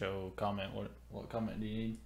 show comment. What comment do you need?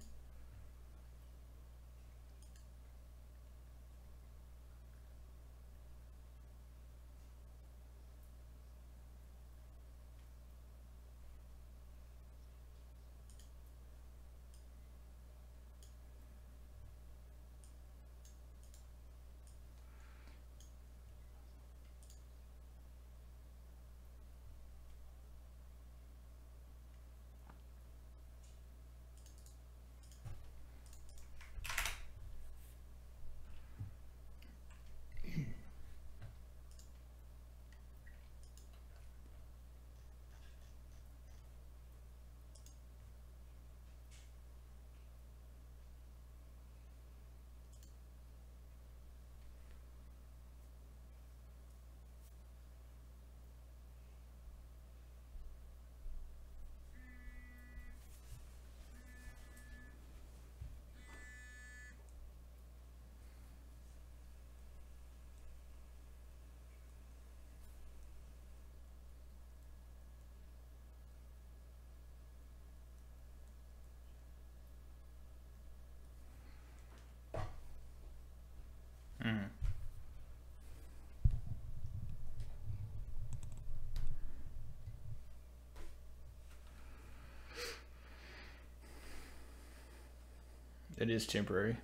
Mm. It is temporary.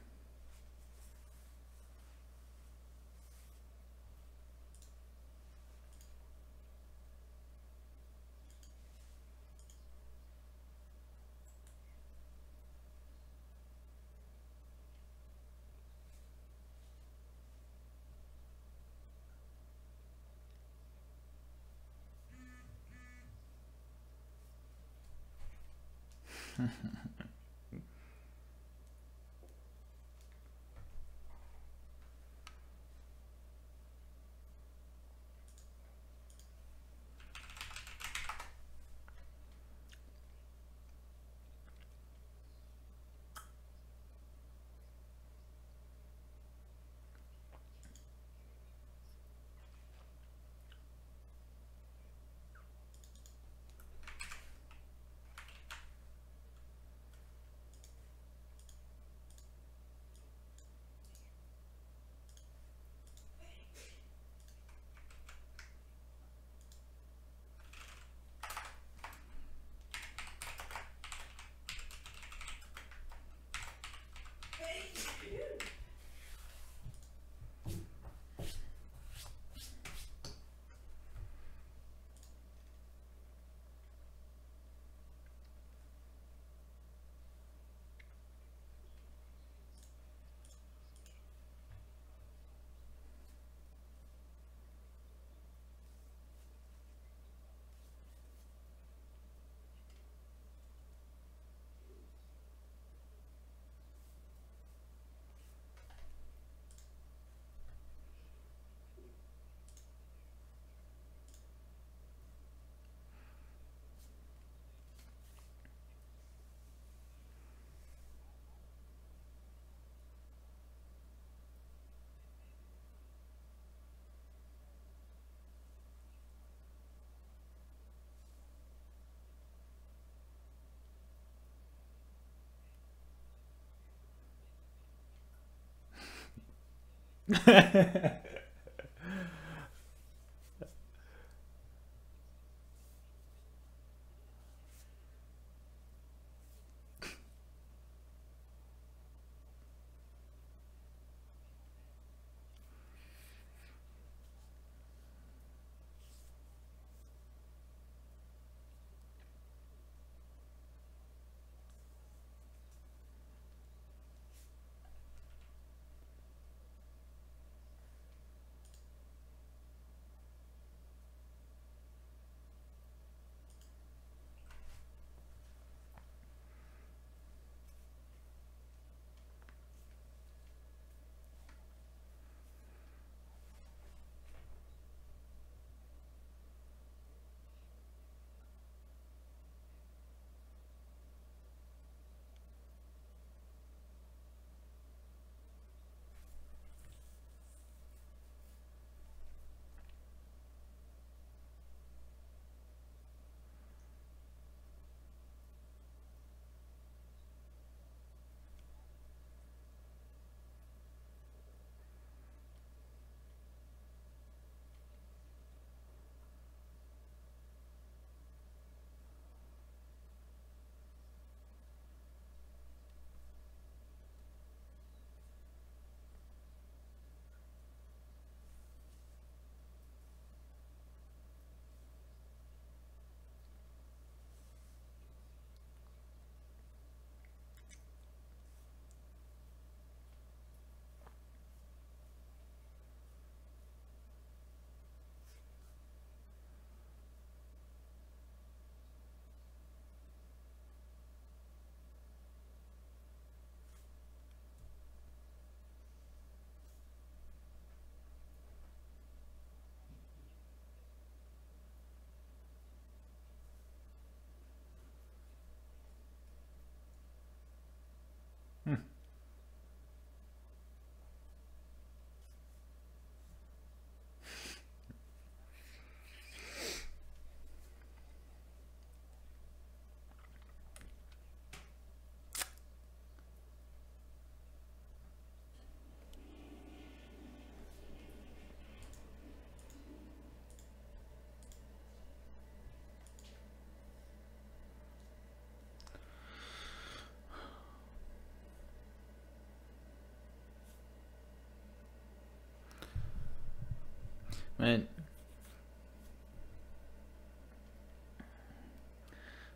Man,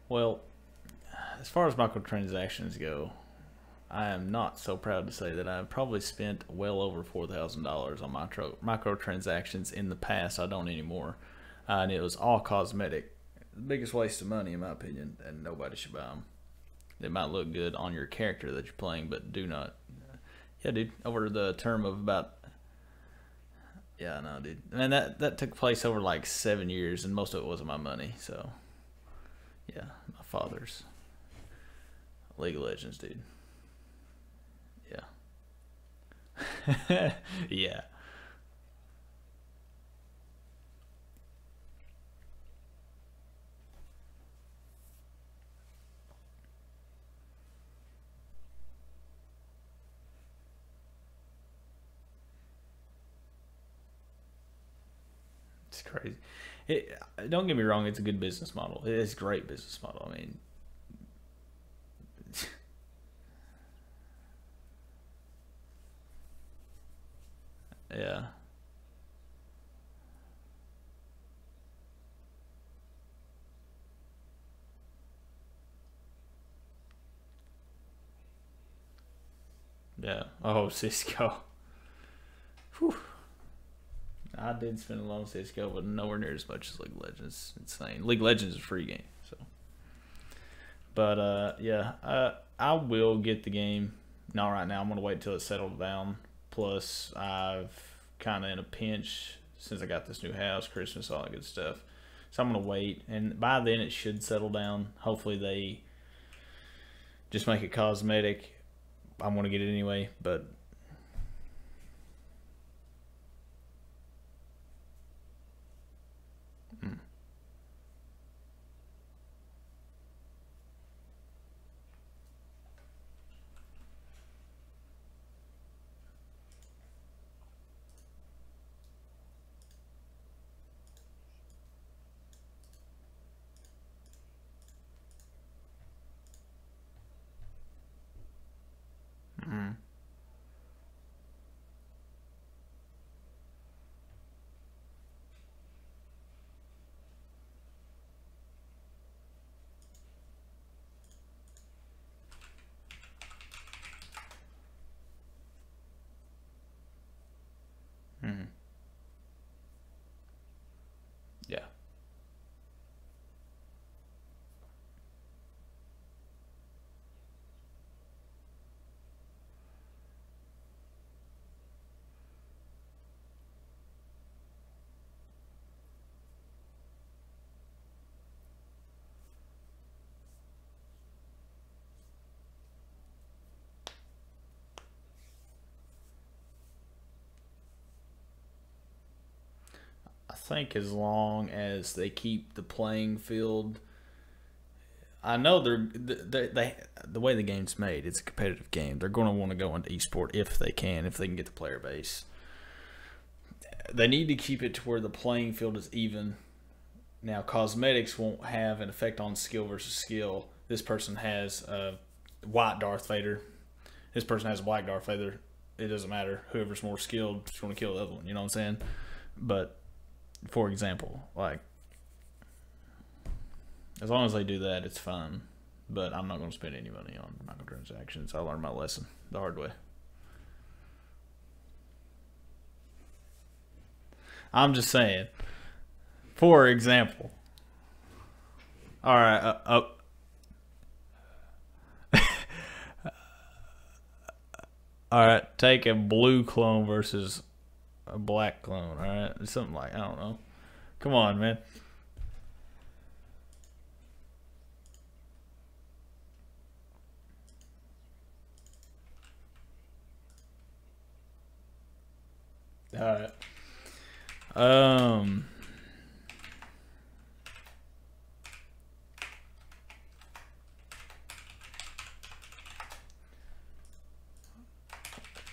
well, as far as microtransactions go, I am not so proud to say that I've probably spent well over $4,000 on microtransactions in the past. I don't anymore. And it was all cosmetic. The biggest waste of money, in my opinion, and nobody should buy them. They might look good on your character that you're playing, but do not. Yeah, dude, over the term of about. Yeah, no, dude. And that took place over like 7 years, and most of it wasn't my money, so. Yeah, my father's. League of Legends, dude. Yeah. Yeah. It's crazy. Don't get me wrong, it's a good business model. It is a great business model. I mean, yeah. Yeah. Oh, Cisco. Whew. I did spend a lot on Cisco, but nowhere near as much as League of Legends. It's insane. League of Legends is a free game, so. But yeah, I will get the game. Not right now. I'm gonna wait till it settles down. Plus, I've kind of in a pinch since I got this new house, Christmas, all that good stuff. So I'm gonna wait, and by then it should settle down. Hopefully they just make it cosmetic. I'm gonna get it anyway, but. Mm. Mm. Mm. Yeah. I think as long as they keep the playing field, I know the way the game's made, it's a competitive game. They're going to want to go into esport if they can get the player base. They need to keep it to where the playing field is even. Now, cosmetics won't have an effect on skill versus skill. This person has a white Darth Vader. This person has a black Darth Vader. It doesn't matter. Whoever's more skilled is going to kill the other one. You know what I'm saying? But for example, like as long as they do that, it's fine. But I'm not going to spend any money on microtransactions. I learned my lesson the hard way. I'm just saying. For example, all right, all right. Take a blue clone versus a black clone. All right, something like I don't know. Come on, man. All right. Um.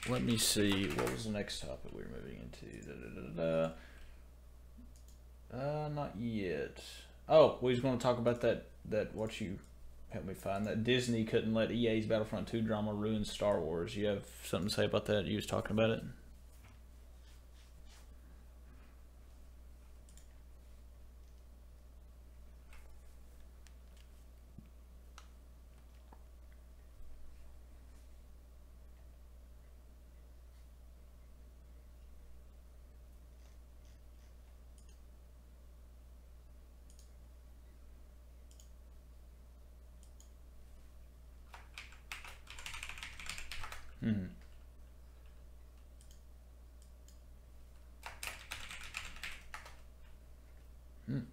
Let me see. What was the next topic we were moving into? Not yet. Oh, we was going to talk about that. What you helped me find that Disney couldn't let EA's Battlefront 2 drama ruin Star Wars. You have something to say about that? You was talking about it. Mm-hmm. Mm.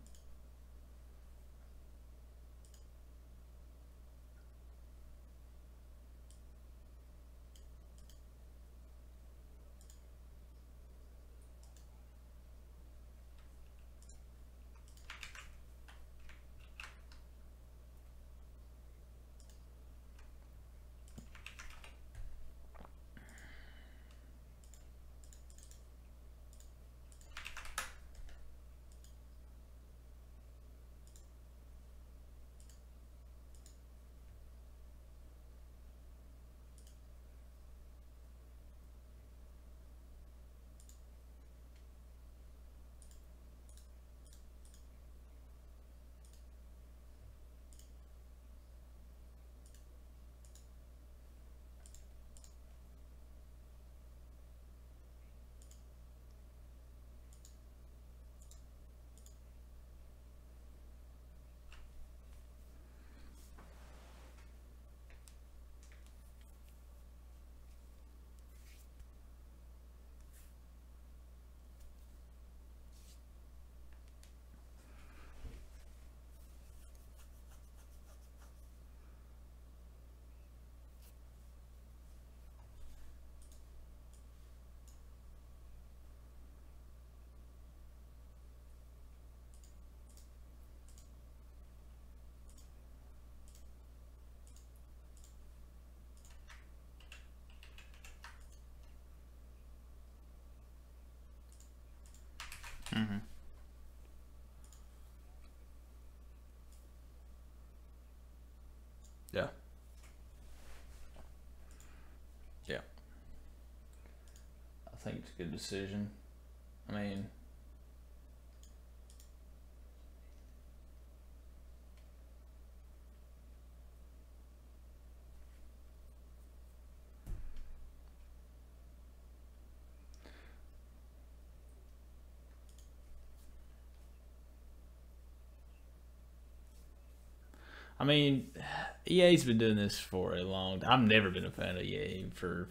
Mm-hmm. Yeah. Yeah. I think it's a good decision. I mean, EA's been doing this for a long time. I've never been a fan of EA for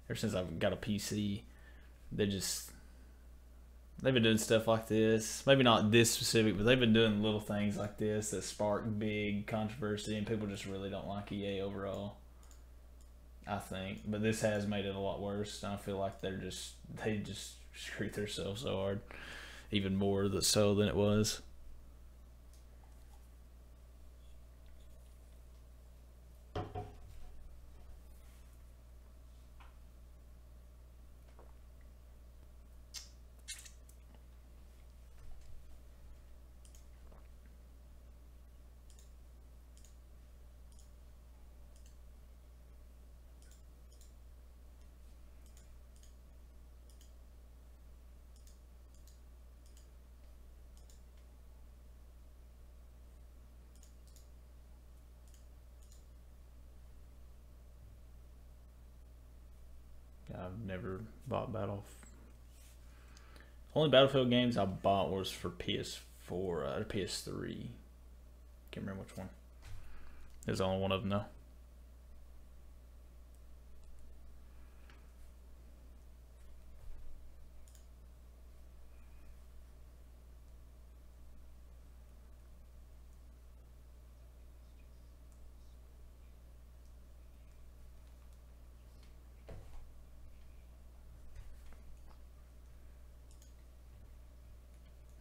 ever since I've got a PC. They just they've been doing stuff like this. Maybe not this specific, but they've been doing little things like this that spark big controversy, and people just really don't like EA overall. I think, but this has made it a lot worse. And I feel like they just screwed themselves so hard, even more so than it was. I've never bought Only Battlefield games I bought was for PS4 or PS3. Can't remember which one. There's only one of them though.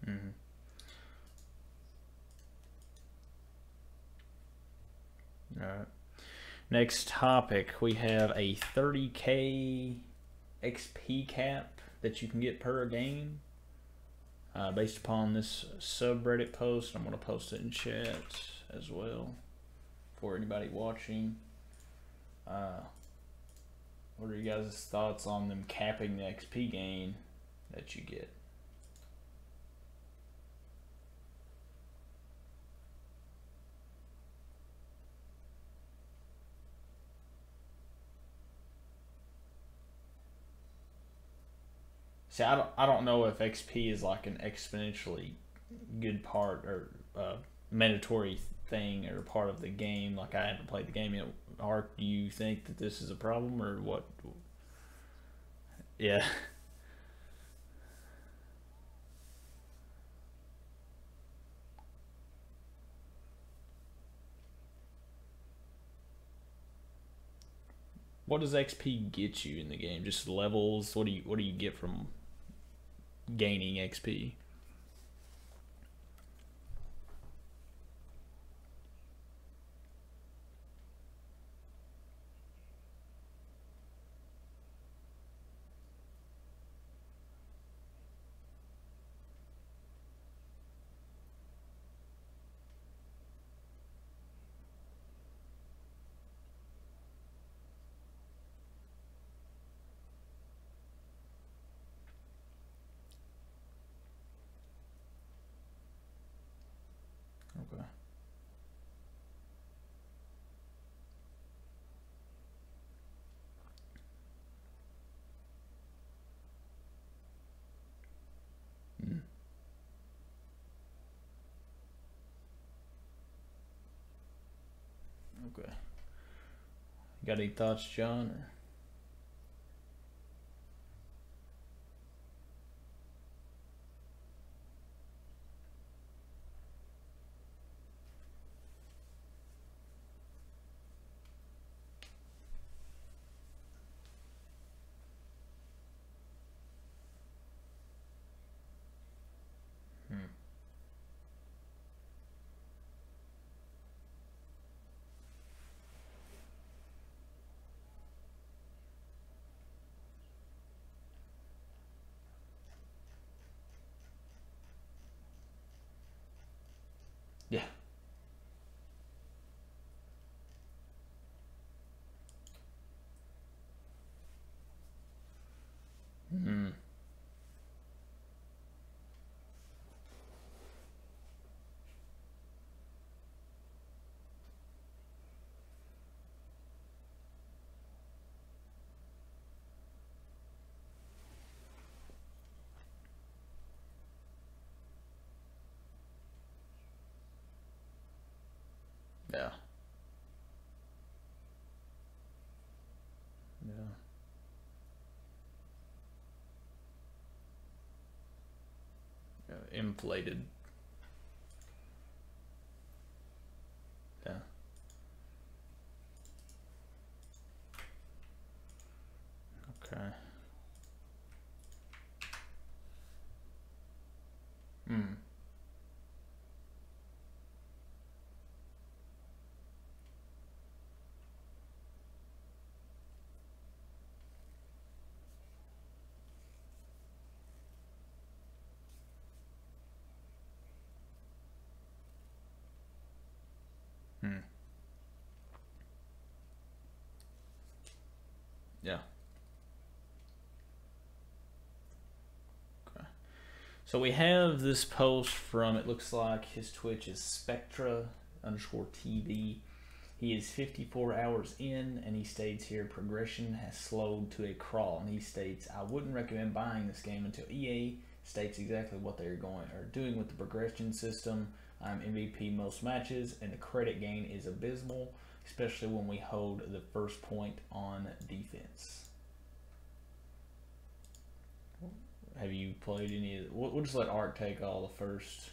Mm-hmm. All right. Next topic, we have a 30k XP cap that you can get per game. Based upon this subreddit post, I'm going to post it in chat as well for anybody watching. What are you guys' thoughts on them capping the XP gain that you get? See, I don't know if XP is like an exponentially good part or mandatory thing or part of the game. Like I haven't played the game yet. Art, do you think that this is a problem or what? Yeah. What does XP get you in the game? Just levels? What do you get from gaining XP? Okay. Mm. Okay. Got any thoughts, John? Or? Hmm. Yeah. Hmm. Yeah. Yeah. Yeah. Inflated. Yeah. Okay. Hmm. Hmm. Yeah. Okay. So we have this post from, it looks like his Twitch is Spectra underscore TV. He is 54 hours in, and he states here progression has slowed to a crawl. And he states, I wouldn't recommend buying this game until EA states exactly what they're doing with the progression system. I'm MVP most matches, and the credit gain is abysmal, especially when we hold the first point on defense. Have you played any of we'll just let Art take all the first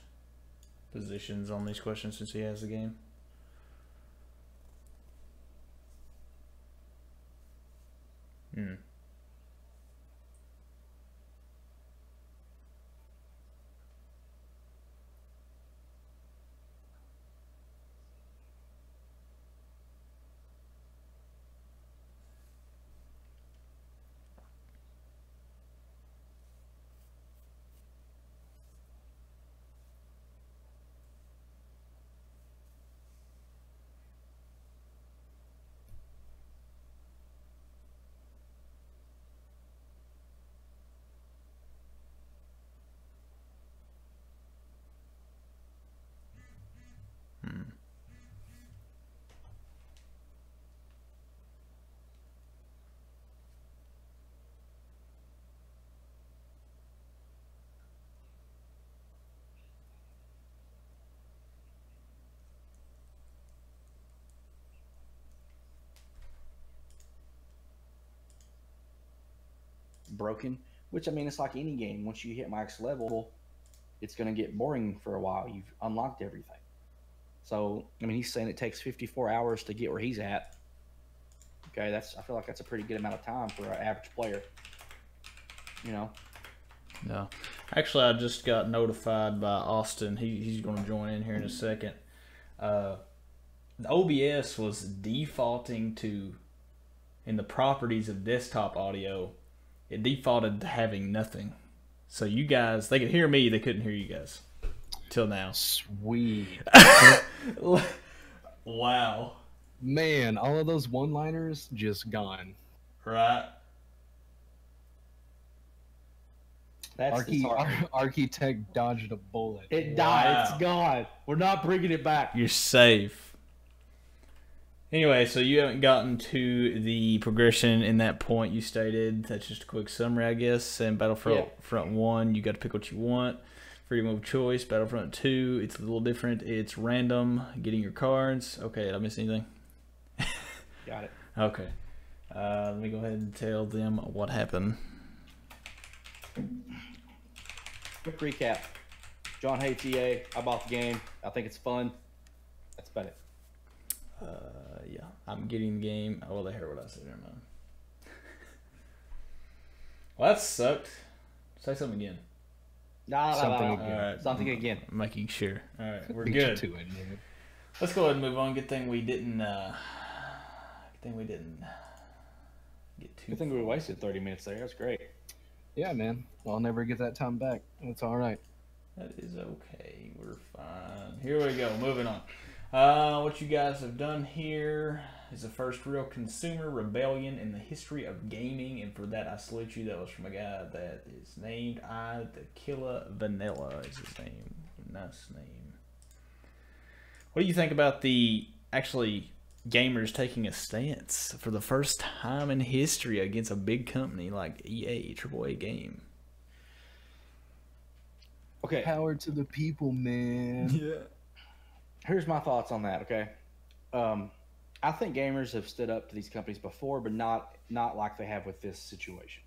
positions on these questions since he has the game. Hmm. broken. Which, I mean, it's like any game. Once you hit max level, it's going to get boring for a while. You've unlocked everything. So, I mean, he's saying it takes 54 hours to get where he's at. Okay, I feel like that's a pretty good amount of time for an average player. You know? No. Actually, I just got notified by Austin. He's going to join in here in a second. The OBS was defaulting to, in the properties of desktop audio, it defaulted to having nothing. So you guys, they could hear me, they couldn't hear you guys. Till now. Sweet. Wow. Man, all of those one-liners just gone. Right. That's Architect dodged a bullet. It died. It's gone. We're not bringing it back. You're safe. Anyway, so you haven't gotten to the progression in that point you stated. That's just a quick summary, I guess. And Battlefront 1, you got to pick what you want. Freedom of choice. Battlefront 2, it's a little different. It's random, getting your cards. Okay, did I miss anything? Got it. Okay. Let me go ahead and tell them what happened. Quick recap. John hates EA. I bought the game. I think it's fun. That's about it. Yeah, I'm getting the game. Oh, well, they heard what I said. Never mind. Well, that sucked. Say something again. Something again. All right. Something again. I'm making sure. All right, we're Beat good. you to it, man. Let's go ahead and move on. Good thing we didn't get too. Good thing we wasted 30 minutes there. That's great. Yeah, man. I'll never get that time back. It's all right. That is okay. We're fine. Here we go. Moving on. What you guys have done here is the first real consumer rebellion in the history of gaming, and for that I salute you. That was from a guy that is named the Killer Vanilla is his name. Nice name. What do you think about the actually gamers taking a stance for the first time in history against a big company like EA, AAA game? Okay. Power to the people, man. Yeah. Here's my thoughts on that, okay? I think gamers have stood up to these companies before, but not like they have with this situation.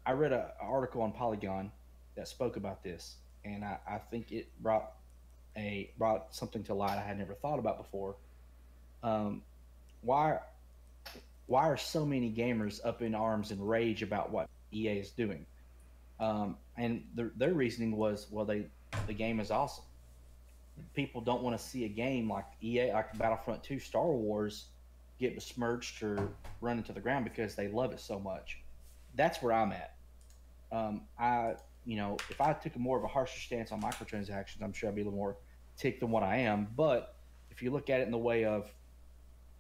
I read an article on Polygon that spoke about this, and I think it brought something to light I had never thought about before. Why are so many gamers up in arms and rage about what EA is doing? And their reasoning was, well, the game is awesome. People don't want to see a game like EA, like Battlefront 2, Star Wars, get besmirched or run into the ground because they love it so much. That's where I'm at. If I took more of a harsher stance on microtransactions, I'm sure I'd be a little more ticked than what I am. But if you look at it in the way of,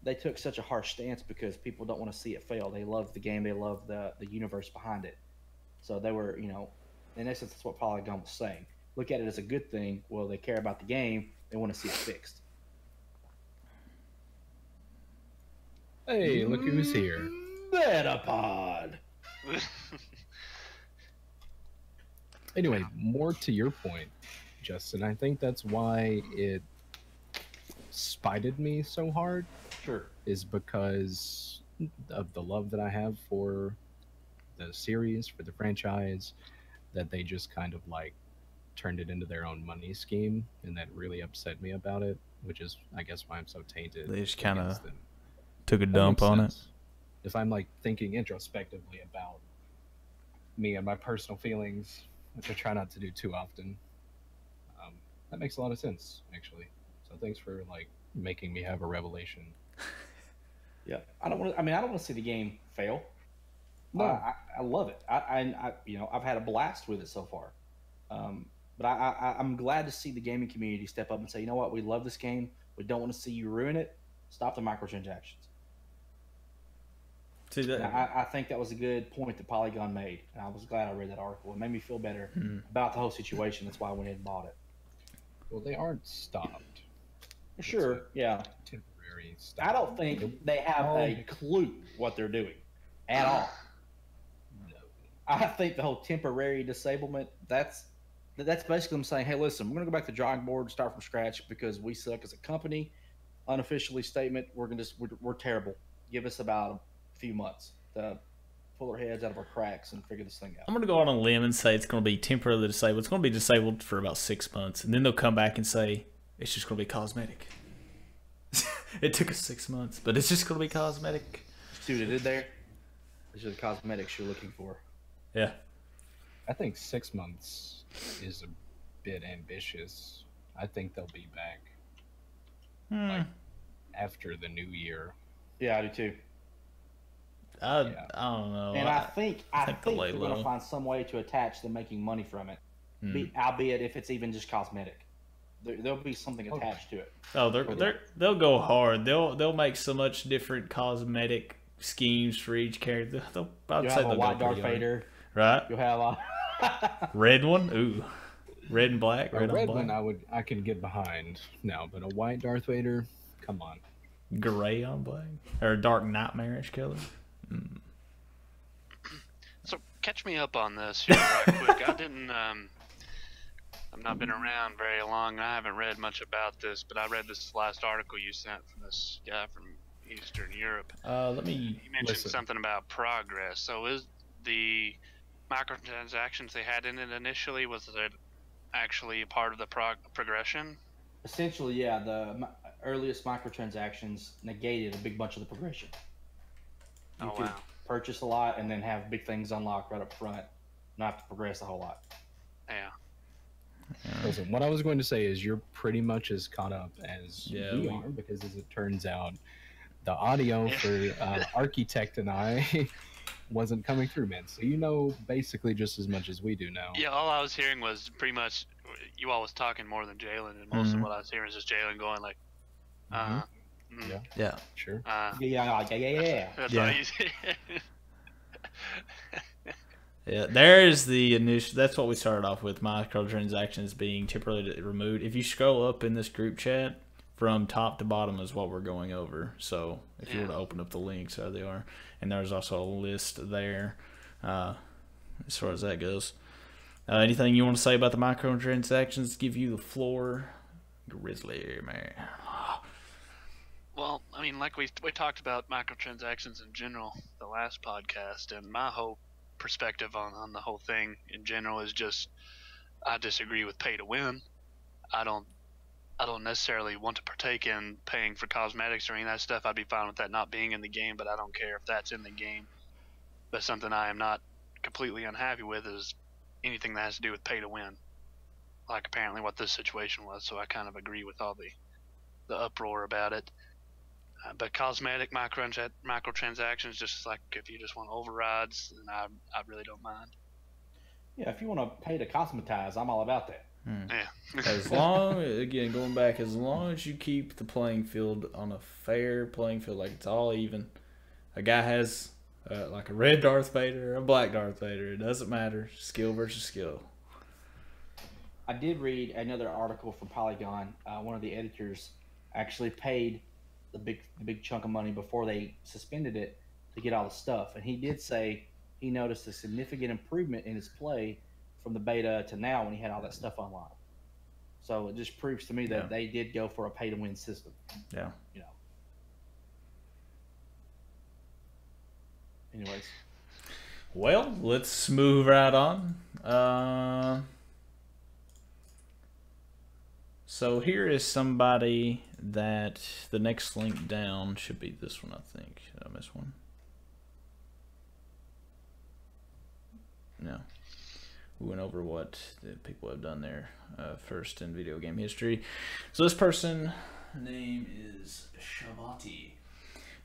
they took such a harsh stance because people don't want to see it fail. They love the game. They love the universe behind it. So they were, in essence, that's what Polygon was saying. Look at it as a good thing. Well, they care about the game. They want to see it fixed. Hey, look who's here. Metapod. Anyway, more to your point, Justin, I think that's why it spited me so hard. Sure. Is because of the love that I have for the series, for the franchise, that they just kind of like turned it into their own money scheme, and that really upset me about it, which is, I guess, why I'm so tainted. They just kind of against them. took a That dump makes on sense. If I'm like thinking introspectively about me and my personal feelings, which I try not to do too often, that makes a lot of sense, actually. So thanks for like making me have a revelation. Yeah, I don't want to see the game fail. No. I love it. I've had a blast with it so far. But I'm glad to see the gaming community step up and say, you know what, we love this game. We don't want to see you ruin it. Stop the microtransactions. See that? I think that was a good point that Polygon made, and I was glad I read that article. It made me feel better about the whole situation. That's why I went ahead and bought it. Well, they aren't stopped. Sure, yeah. Temporary stop. I don't think they have a clue what they're doing at all. No. I think the whole temporary disablement, that's basically them saying, hey, listen, we're going to go back to the drawing board and start from scratch because we suck as a company. Unofficially statement, we're terrible. Give us about a few months to pull our heads out of our cracks and figure this thing out. I'm going to go out on a limb and say it's going to be temporarily disabled. It's going to be disabled for about 6 months, and then they'll come back and say it's just going to be cosmetic. It took us 6 months, but it's just going to be cosmetic. See what it did there? These are the cosmetics you're looking for. Yeah. I think 6 months is a bit ambitious. I think they'll be back like after the new year. Yeah, I do too. I don't know. And I think they're lay going to low. find some way to attach them making money from it, albeit if it's even just cosmetic. There'll be something attached to it. Oh, they'll go hard. They'll make so much different cosmetic schemes for each character. You'll have a white Darth Vader, right? You'll have a red one. Ooh, red and black. A Red red on black. one I can get behind now, but a white Darth Vader, come on. Gray on black, or a dark nightmarish color. So catch me up on this here right quick. I didn't. I've not been around very long. And I haven't read much about this, but I read this last article you sent from this guy from Eastern Europe. Let me. You mentioned something about progress. So is the microtransactions they had in it initially, was it actually a part of the progression? essentially, yeah, the earliest microtransactions negated a big bunch of the progression. You could purchase a lot and then have big things unlocked right up front, not have to progress a whole lot. Yeah. Listen, what I was going to say is you're pretty much as caught up as we are, because as it turns out, the audio for Architect and I wasn't coming through, man. So you know basically just as much as we do now. Yeah, all I was hearing was pretty much you all was talking more than Jalen, and most of what I was hearing is just Jalen going like, Yeah. Sure. Yeah. That's all he's Yeah, there's the initial. That's what we started off with, microtransactions being temporarily removed. If you scroll up in this group chat, from top to bottom is what we're going over. So if you were to open up the links, there they are. And there's also a list there as far as that goes. Anything you want to say about the microtransactions? Give you the floor, Grizzly, man. Well, I mean, like we talked about microtransactions in general the last podcast, and my whole perspective on the whole thing in general is just I disagree with pay to win. I don't necessarily want to partake in paying for cosmetics or any of that stuff. I'd be fine with that not being in the game, but I don't care if that's in the game. But something I am not completely unhappy with is anything that has to do with pay to win, like apparently what this situation was. So I kind of agree with all the uproar about it. But cosmetic microtransactions, just like if you just want overrides, then I really don't mind. Yeah, if you want to pay to cosmetize, I'm all about that. Yeah. As long, again, going back, as long as you keep the playing field on a fair playing field, like it's all even. A guy has like a red Darth Vader or a black Darth Vader. It doesn't matter. Skill versus skill. I did read another article from Polygon. One of the editors actually paid the big chunk of money before they suspended it to get all the stuff, and he did say he noticed a significant improvement in his play from the beta to now when he had all that stuff unlocked. So it just proves to me that they did go for a pay to win system. Yeah. You know. Anyways. Well, let's move right on. So here is somebody that the next link down should be this one, I think. Did I miss one? No. We went over what the people have done there first in video game history. So this person name is Shabati.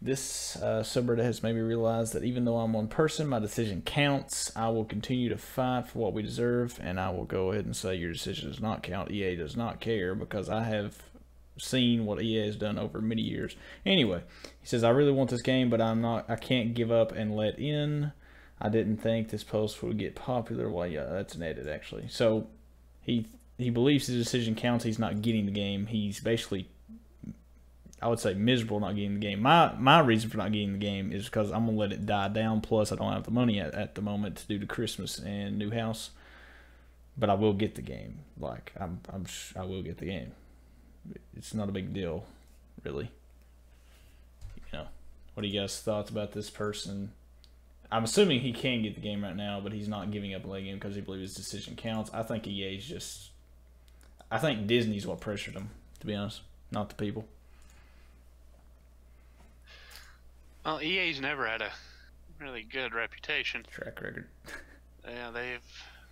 This subreddit has made me realize that even though I'm one person, my decision counts. I will continue to fight for what we deserve, and I will go ahead and say your decision does not count. EA does not care, because I have seen what EA has done over many years. Anyway, he says, I really want this game, but I can't give up and let in. I didn't think this post would get popular. Well, yeah, that's an edit, actually. So he believes his decision counts. He's not getting the game. He's basically, I would say, miserable not getting the game. My reason for not getting the game is because I'm going to let it die down. Plus, I don't have the money at the moment due to Christmas and new house. But I will get the game. Like, I will get the game. It's not a big deal, really. You know, what are you guys' thoughts about this person? I'm assuming he can get the game right now, but he's not giving up a late game because he believes his decision counts. I think EA's just... I think Disney's what pressured him, to be honest, not the people. Well, EA's never had a really good reputation. Track record. Yeah,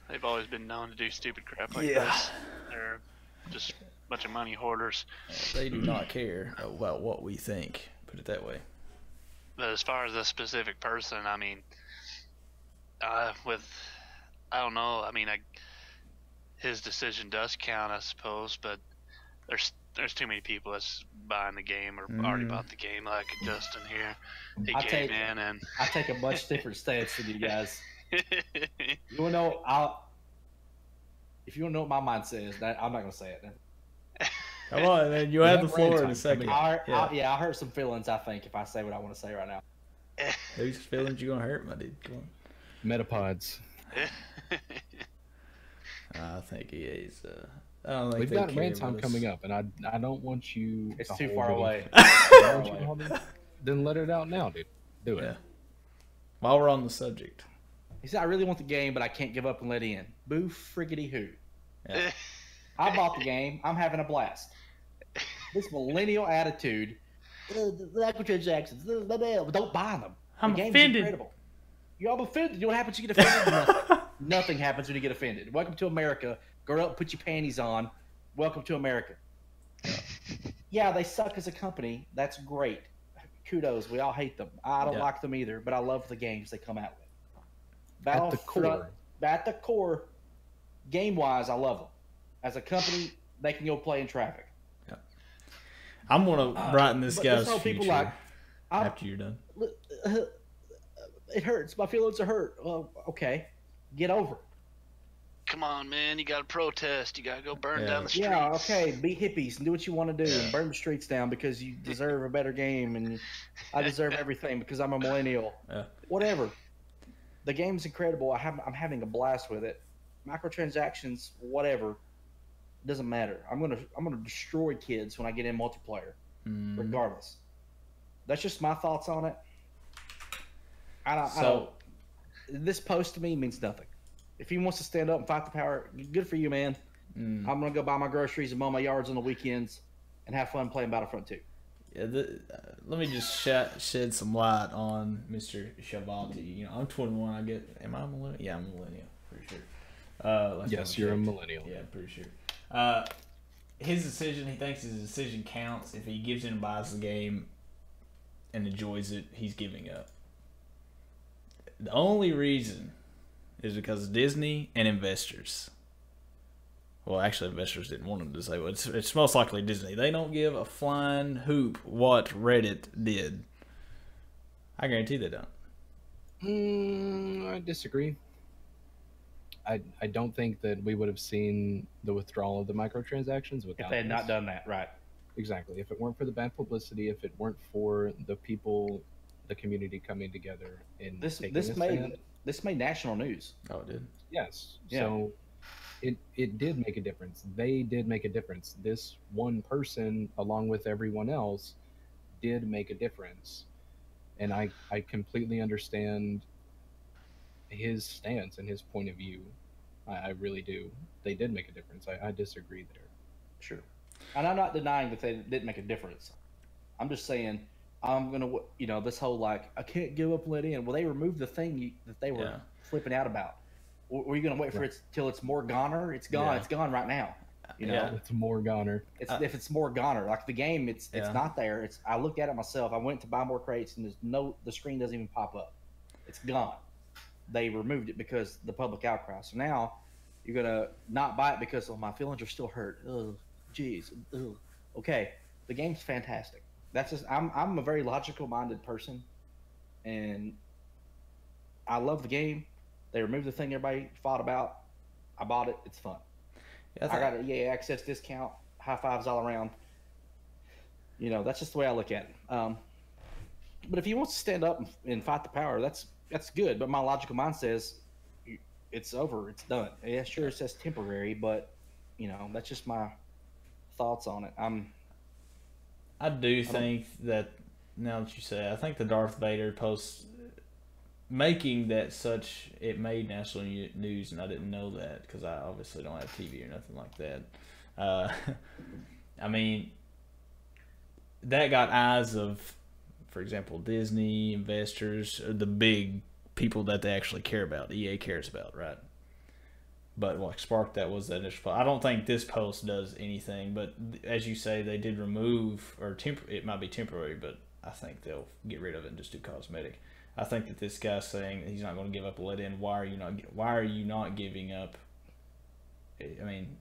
they've always been known to do stupid crap like this. They're just a bunch of money hoarders. They do not care about what we think, put it that way. But as far as a specific person, I mean, I don't know. I mean, his decision does count, I suppose, but there's too many people that's buying the game or already bought the game, like Justin here. He came in and I take a much different stance than you guys. You wanna know? If you want to know what my mindset is, I'm not gonna say it. Come on, man. You have the floor in a second. I hurt some feelings, I think, if I say what I want to say right now. Whose feelings you gonna hurt, my dude? Come on. Metapods. I think EA's. I don't think We've they got care rant time about us. coming up, and I don't want you. It's to too hold far it. away. I don't want you to hold it. Then let it out now, dude. Do it. Yeah. While we're on the subject. He said, "I really want the game, but I can't give up and let in." Boo friggity who? Yeah. I bought the game. I'm having a blast. This millennial attitude. The microtransactions. Don't buy them. I'm the game's offended. incredible. You're all offended. You know what happens? You get offended. Nothing. Nothing happens when you get offended. Welcome to America. Grow up, put your panties on. Welcome to America. Yeah, they suck as a company. That's great. Kudos. We all hate them. I don't like them either, but I love the games they come out with. At the core, game-wise, I love them. As a company, they can go play in traffic. Yeah. I'm going to brighten this guy's future after you're done. It hurts. My feelings are hurt. Well, okay. Get over it. Come on, man. You got to protest. You got to go burn down the streets. Yeah, okay. Be hippies and do what you want to do and burn the streets down because you deserve a better game and I deserve everything because I'm a millennial. Yeah. Whatever. The game's incredible. I'm having a blast with it. Microtransactions, whatever, doesn't matter. I'm gonna destroy kids when I get in multiplayer, regardless. That's just my thoughts on it. I don't. This post to me means nothing. If he wants to stand up and fight the power, good for you, man. I'm gonna go buy my groceries and mow my yards on the weekends and have fun playing Battlefront 2. Yeah, let me just shed some light on Mr. Shavanti. You know, I'm 21. Am I a millennial? Yeah, I'm a millennial, pretty sure. Yes, you're a millennial. Yeah, pretty sure. His decision, he thinks his decision counts. If he gives in and buys the game and enjoys it, he's giving up. The only reason is because of Disney and investors. Well, actually, investors didn't want him to say, well, it's most likely Disney. They don't give a flying hoop what Reddit did. I guarantee they don't. I disagree. I don't think that we would have seen the withdrawal of the microtransactions without if they had not done that, right? Exactly. If it weren't for the bad publicity, if it weren't for the people, the community coming together in this made national news. Oh, it did? Yes. Yeah. So it did make a difference. They did make a difference. This one person, along with everyone else, did make a difference. And I completely understand his stance and his point of view. I really do. They did make a difference. I disagree there. Sure. And I'm not denying that they didn't make a difference. I'm just saying, I'm going to, this whole, like, I can't give up, let in. Well, they removed the thing that they were flipping out about. Were you going to wait for it till it's more goner? It's gone. Yeah. It's gone right now. You know, it's more goner. If it's more goner, like the game, it's not there. I looked at it myself. I went to buy more crates, and the screen doesn't even pop up. It's gone. They removed it because the public outcry. So now you're gonna not buy it because my feelings are still hurt. Oh, jeez. Okay, the game's fantastic. That's just I'm a very logical minded person, and I love the game. They removed the thing everybody fought about. I bought it. It's fun. Yeah, I got an EA Access discount. High fives all around. That's just the way I look at it. But if he wants to stand up and fight the power, that's good. But my logical mind says it's over. It's done. Yeah, sure, it says temporary, but that's just my thoughts on it. I do think that now that you say it, I think the Darth Vader post making that such, it made national news, and I didn't know that because I obviously don't have TV or nothing like that. I mean, that got eyes of, for example, Disney investors, or the big people that they actually care about. EA cares about, right? But what sparked that was the initial post. I don't think this post does anything, but as you say, they did remove, or it might be temporary, but I think they'll get rid of it and just do cosmetic. I think that this guy's saying he's not going to give up a let-in. Why are you not giving up? I mean,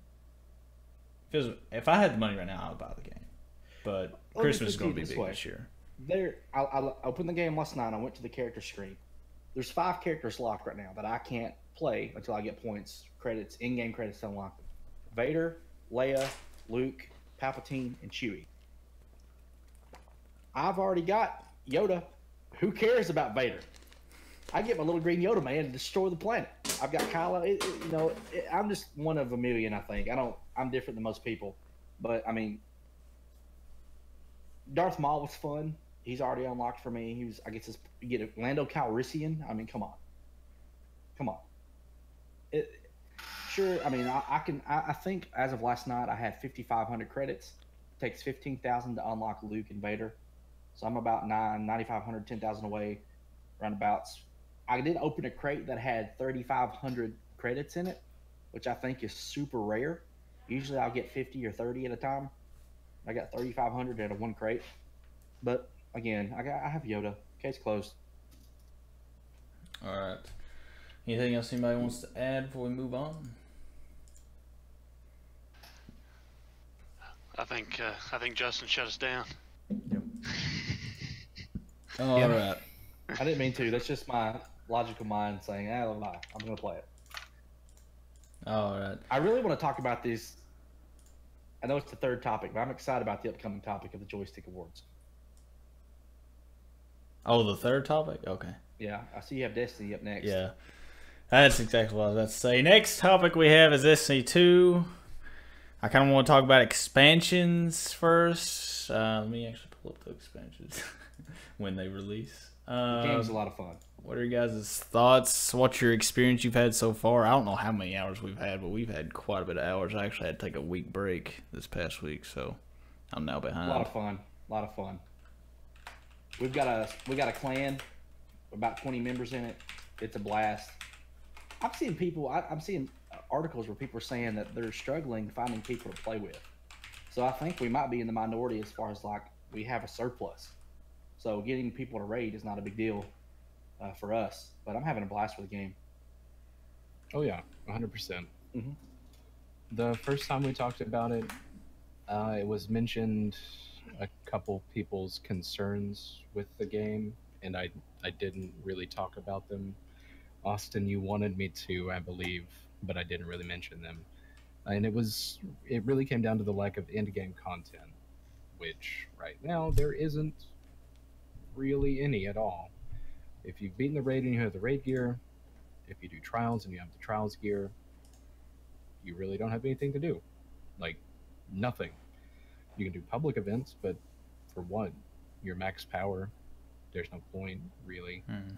if I had the money right now, I would buy the game. But Christmas is going to be big this year. I opened the game last night. I went to the character screen. There's 5 characters locked right now that I can't play until I get points, credits, in-game credits to unlock them. Vader, Leia, Luke, Palpatine, and Chewie. I've already got Yoda. Who cares about Vader? I get my little green Yoda man to destroy the planet. I've got Kylo. I'm just one of a million. I think I'm different than most people, but I mean, Darth Maul was fun. He's already unlocked for me. You get a Lando Calrissian. I mean, come on. Sure. I mean, I think as of last night, I had 5,500 credits. It takes 15,000 to unlock Luke and Vader. So I'm about 9,500, 10,000 away, roundabouts. I did open a crate that had 3,500 credits in it, which I think is super rare. Usually I'll get 50 or 30 at a time. I got 3,500 out of one crate. But again, I have Yoda. Case closed. All right. Anything else anybody wants to add before we move on? I think Justin shut us down. Yep. All right. I didn't mean to. That's just my logical mind saying, I'm going to play it. All right. I really want to talk about this. I know it's the third topic, but I'm excited about the upcoming topic of the Joystick Awards. Oh, the third topic? Okay. Yeah, I see you have Destiny up next. Yeah. That's exactly what I was about to say. Next topic we have is Destiny 2. I kind of want to talk about expansions first. Let me actually pull up the expansions when they release. The game's a lot of fun. What are your guys' thoughts? What's your experience you've had so far? I don't know how many hours we've had, but we've had quite a bit of hours. I actually had to take a week break this past week, so I'm now behind. A lot of fun. We've got a clan, about 20 members in it. It's a blast. I'm seeing articles where people are saying that they're struggling finding people to play with. So I think we might be in the minority as far as like we have a surplus. So getting people to raid is not a big deal for us. But I'm having a blast with the game. Oh yeah, 100%. Mm-hmm. The first time we talked about it, it was mentioned a couple people's concerns with the game, and I didn't really talk about them. Austin, you wanted me to, I believe, but I didn't really mention them. And it really came down to the lack of end-game content, which right now there isn't really any at all. If you've beaten the raid and you have the raid gear, if you do trials and you have the trials gear, you really don't have anything to do. Like, nothing. You can do public events, but for what? Your max power, there's no point, really. Mm.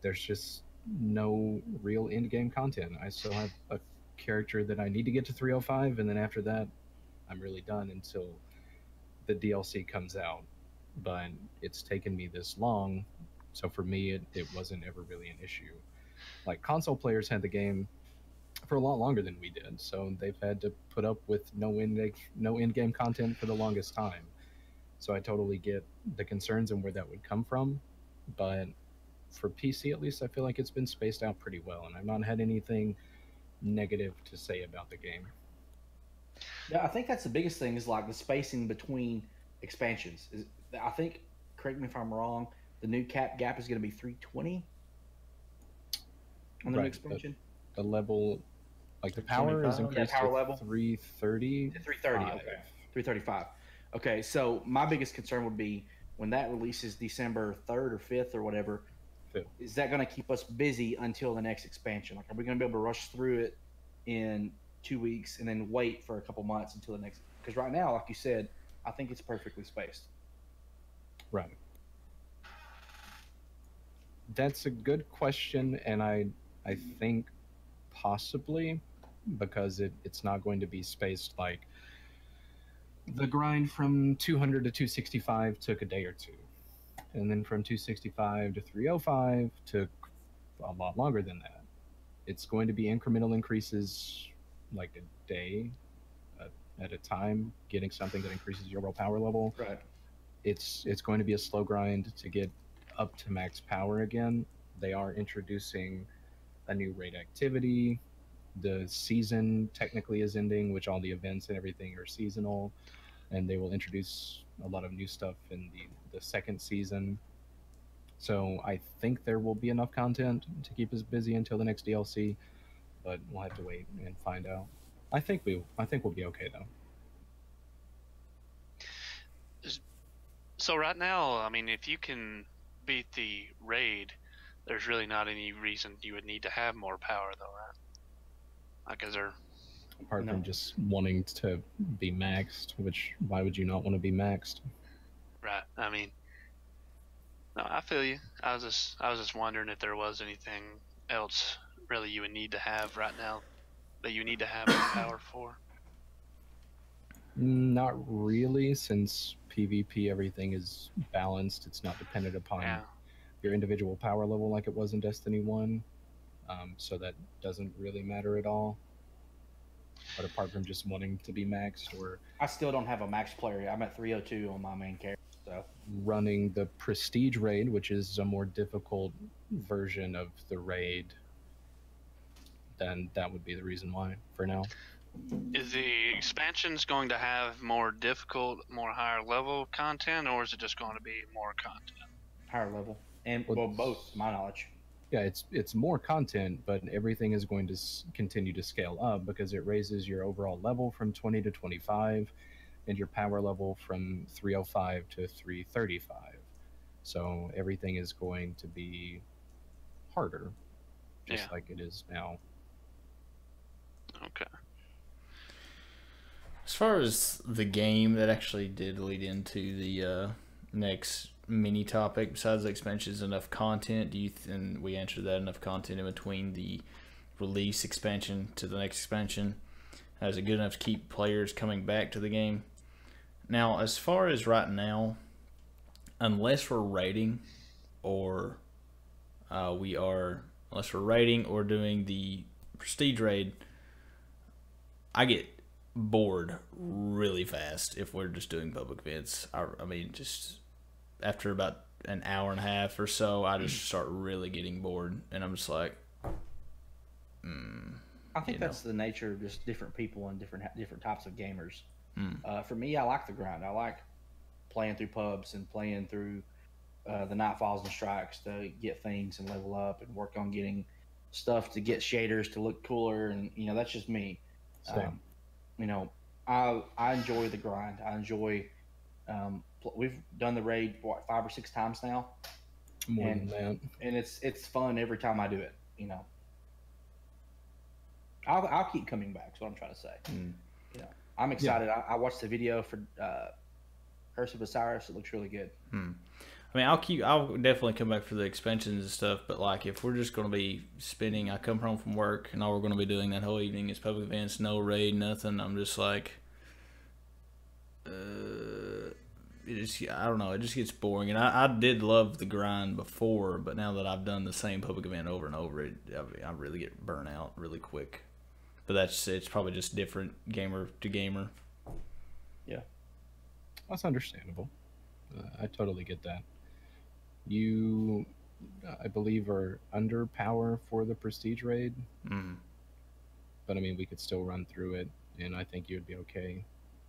There's just no real end-game content. I still have a character that I need to get to 305, and then after that, I'm really done until the DLC comes out. But it's taken me this long, so for me, it wasn't ever really an issue. Like, console players had the game for a lot longer than we did, so they've had to put up with no in-game content for the longest time. So I totally get the concerns and where that would come from, but for PC at least, I feel like it's been spaced out pretty well, and I've not had anything negative to say about the game. Yeah, I think that's the biggest thing is like the spacing between expansions. I think, correct me if I'm wrong, the new gap is going to be 320 on the new expansion. The level, like the power is increased power to level 330. 330. Okay. 335. Okay, so my biggest concern would be when that releases December 3rd or 5th or whatever. Is that going to keep us busy until the next expansion? Like, are we going to be able to rush through it in 2 weeks and then wait for a couple months until the next? Because right now, like you said, I think it's perfectly spaced. Right. That's a good question, and I think possibly because it's not going to be spaced like the grind from 200 to 265 took a day or two, and then from 265 to 305 took a lot longer than that. It's going to be incremental increases, like a day at a time, getting something that increases your overall power level. Right. It's going to be a slow grind to get up to max power again. They are introducing a new raid activity. The season technically is ending, which all the events and everything are seasonal, and they will introduce a lot of new stuff in the second season. So I think there will be enough content to keep us busy until the next DLC, but we'll have to wait and find out. I think we'll be okay though. So right now, I mean, if you can beat the raid, there's really not any reason you would need to have more power, though, right? Like, is there? Apart from just wanting to be maxed, which why would you not want to be maxed? Right. I mean, no, I feel you. I was just wondering if there was anything else really you would need to have right now that you need to have more power for. Not really, since PvP everything is balanced. It's not dependent upon your individual power level like it was in Destiny 1. So that doesn't really matter at all. But apart from just wanting to be maxed, or I still don't have a max player. I'm at 302 on my main character. So running the Prestige raid, which is a more difficult version of the raid, then that would be the reason why for now. Is the expansions going to have more difficult, more higher level content, or is it just going to be more content? Higher level, and well, both, to my knowledge. Yeah, it's more content, but everything is going to continue to scale up because it raises your overall level from 20 to 25, and your power level from 305 to 335. So everything is going to be harder, just like it is now. Okay. As far as the game, that actually did lead into the next mini topic. Besides the expansions, enough content? Do you and we answered that, enough content in between the release expansion to the next expansion? Is it good enough to keep players coming back to the game? Now, as far as right now, unless we're raiding or unless we're raiding or doing the prestige raid, I get bored really fast if we're just doing public events. I mean, just after about an hour and a half or so, I just start really getting bored, and I'm just like, I think that's the nature of just different people and different types of gamers. For me, I like the grind. I like playing through pubs and playing through the nightfalls and strikes to get things and level up and work on getting stuff to get shaders to look cooler, and that's just me. I enjoy the grind. I enjoy. We've done the raid 5 or 6 times now. More than that. And it's fun every time I do it. I'll keep coming back. Is what I'm trying to say. I'm excited. Yeah. I watched the video for Curse of Osiris. It looks really good. I mean, I'll definitely come back for the expansions and stuff. But like, if we're just going to be spending, I come home from work and all we're going to be doing that whole evening is public events, no raid, nothing. I'm just like, I don't know. It just gets boring. And I did love the grind before, but now that I've done the same public event over and over, I really get burnt out really quick. But it's probably just different gamer to gamer. Yeah, that's understandable. I totally get that. You, I believe, are under power for the prestige raid. But I mean, we could still run through it, and I think you'd be okay.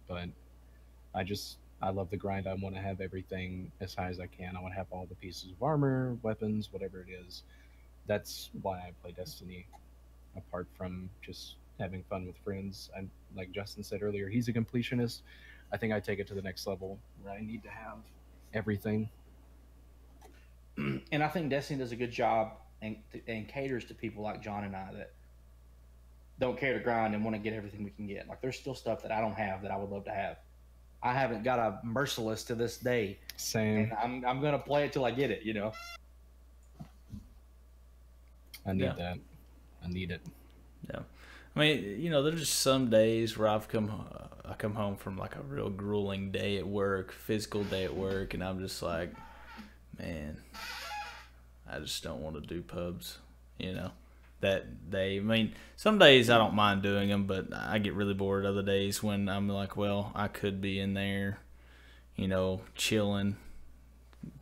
But I love the grind. I want to have everything as high as I can. I want to have all the pieces of armor, weapons, whatever it is. That's why I play Destiny, apart from just having fun with friends. And like Justin said earlier, he's a completionist. I think I take it to the next level where I need to have everything. And I think Destiny does a good job and caters to people like John and I that don't care to grind and want to get everything we can get. Like, there's still stuff that I don't have that I would love to have. I haven't got a Merciless to this day. Same. And I'm going to play it till I get it, I need Yeah. that. I need it. Yeah, I mean, you know, there's just some days where I come home from like a real grueling day at work, physical day at work, and I'm just like, man, I just don't want to do pubs, you know. That day, I mean, some days I don't mind doing them, but I get really bored other days when I'm like, well, I could be in there, you know, chilling,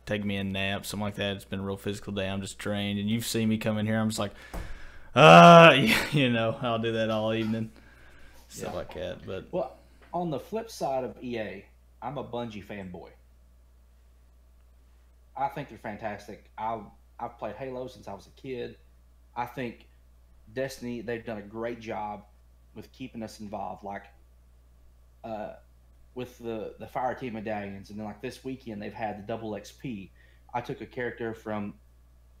take me a nap, something like that. It's been a real physical day. I'm just drained, and you've seen me come in here. I'm just like, you know, I'll do that all evening, stuff like that. But Well, on the flip side of EA, I'm a Bungie fanboy. I think they're fantastic. I've played Halo since I was a kid. I think Destiny, they've done a great job with keeping us involved. Like with the fire team medallions, and then like this weekend they've had the double XP. I took a character from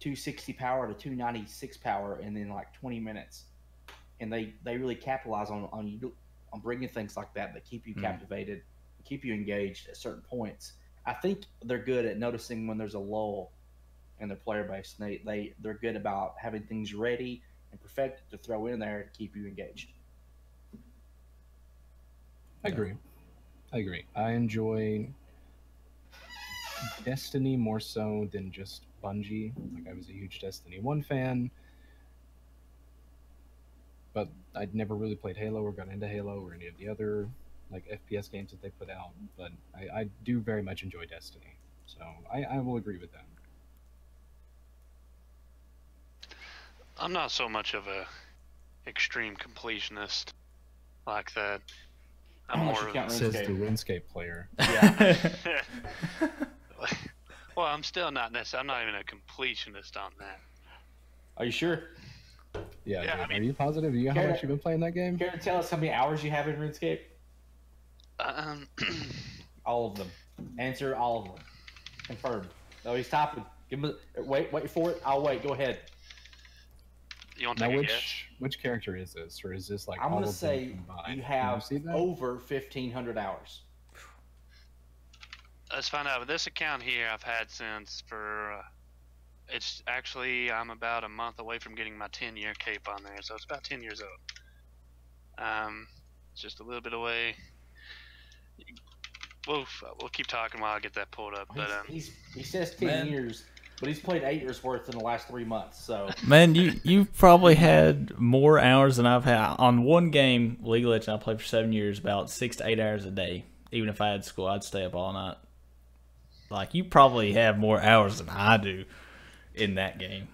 260 power to 296 power in like 20 minutes, and they really capitalize on bringing things like that keep you captivated, keep you engaged at certain points. I think they're good at noticing when there's a lull in their player base. And they're good about having things ready and perfected to throw in there to keep you engaged. I agree. I enjoy Destiny more so than just Bungie. Like, I was a huge Destiny 1 fan, but I'd never really played Halo or got into Halo or any of the other like FPS games that they put out. But I do very much enjoy Destiny, so I will agree with that. I'm not so much of a extreme completionist like that. I'm Unless more you count of Says RuneScape. the RuneScape player. Yeah. well, I'm still not necessarily. I'm not even a completionist on that. Are you sure? Yeah, Yeah, dude, I mean- are you positive? You know how much you've been playing that game? Care to tell us how many hours you have in RuneScape? Um, All of them. Answer all of them. Confirmed. No, he's typing. Give him wait for it. I'll wait. Go ahead. you want to Now, take a guess? which character is this, or is this like I'm all gonna of say them combined? you Can have see that? over 1,500 hours. Let's find out. With this account here, I've had since for. It's actually I'm about a month away from getting my 10-year cape on there, so it's about 10 years old. It's just a little bit away. We'll keep talking while I get that pulled up. But He says 10 Man. years, but he's played 8 years worth in the last 3 months. So man, you've probably had more hours than I've had on one game. League of Legends, I played for 7 years, about 6 to 8 hours a day. Even if I had school, I'd stay up all night. Like, you probably have more hours than I do in that game.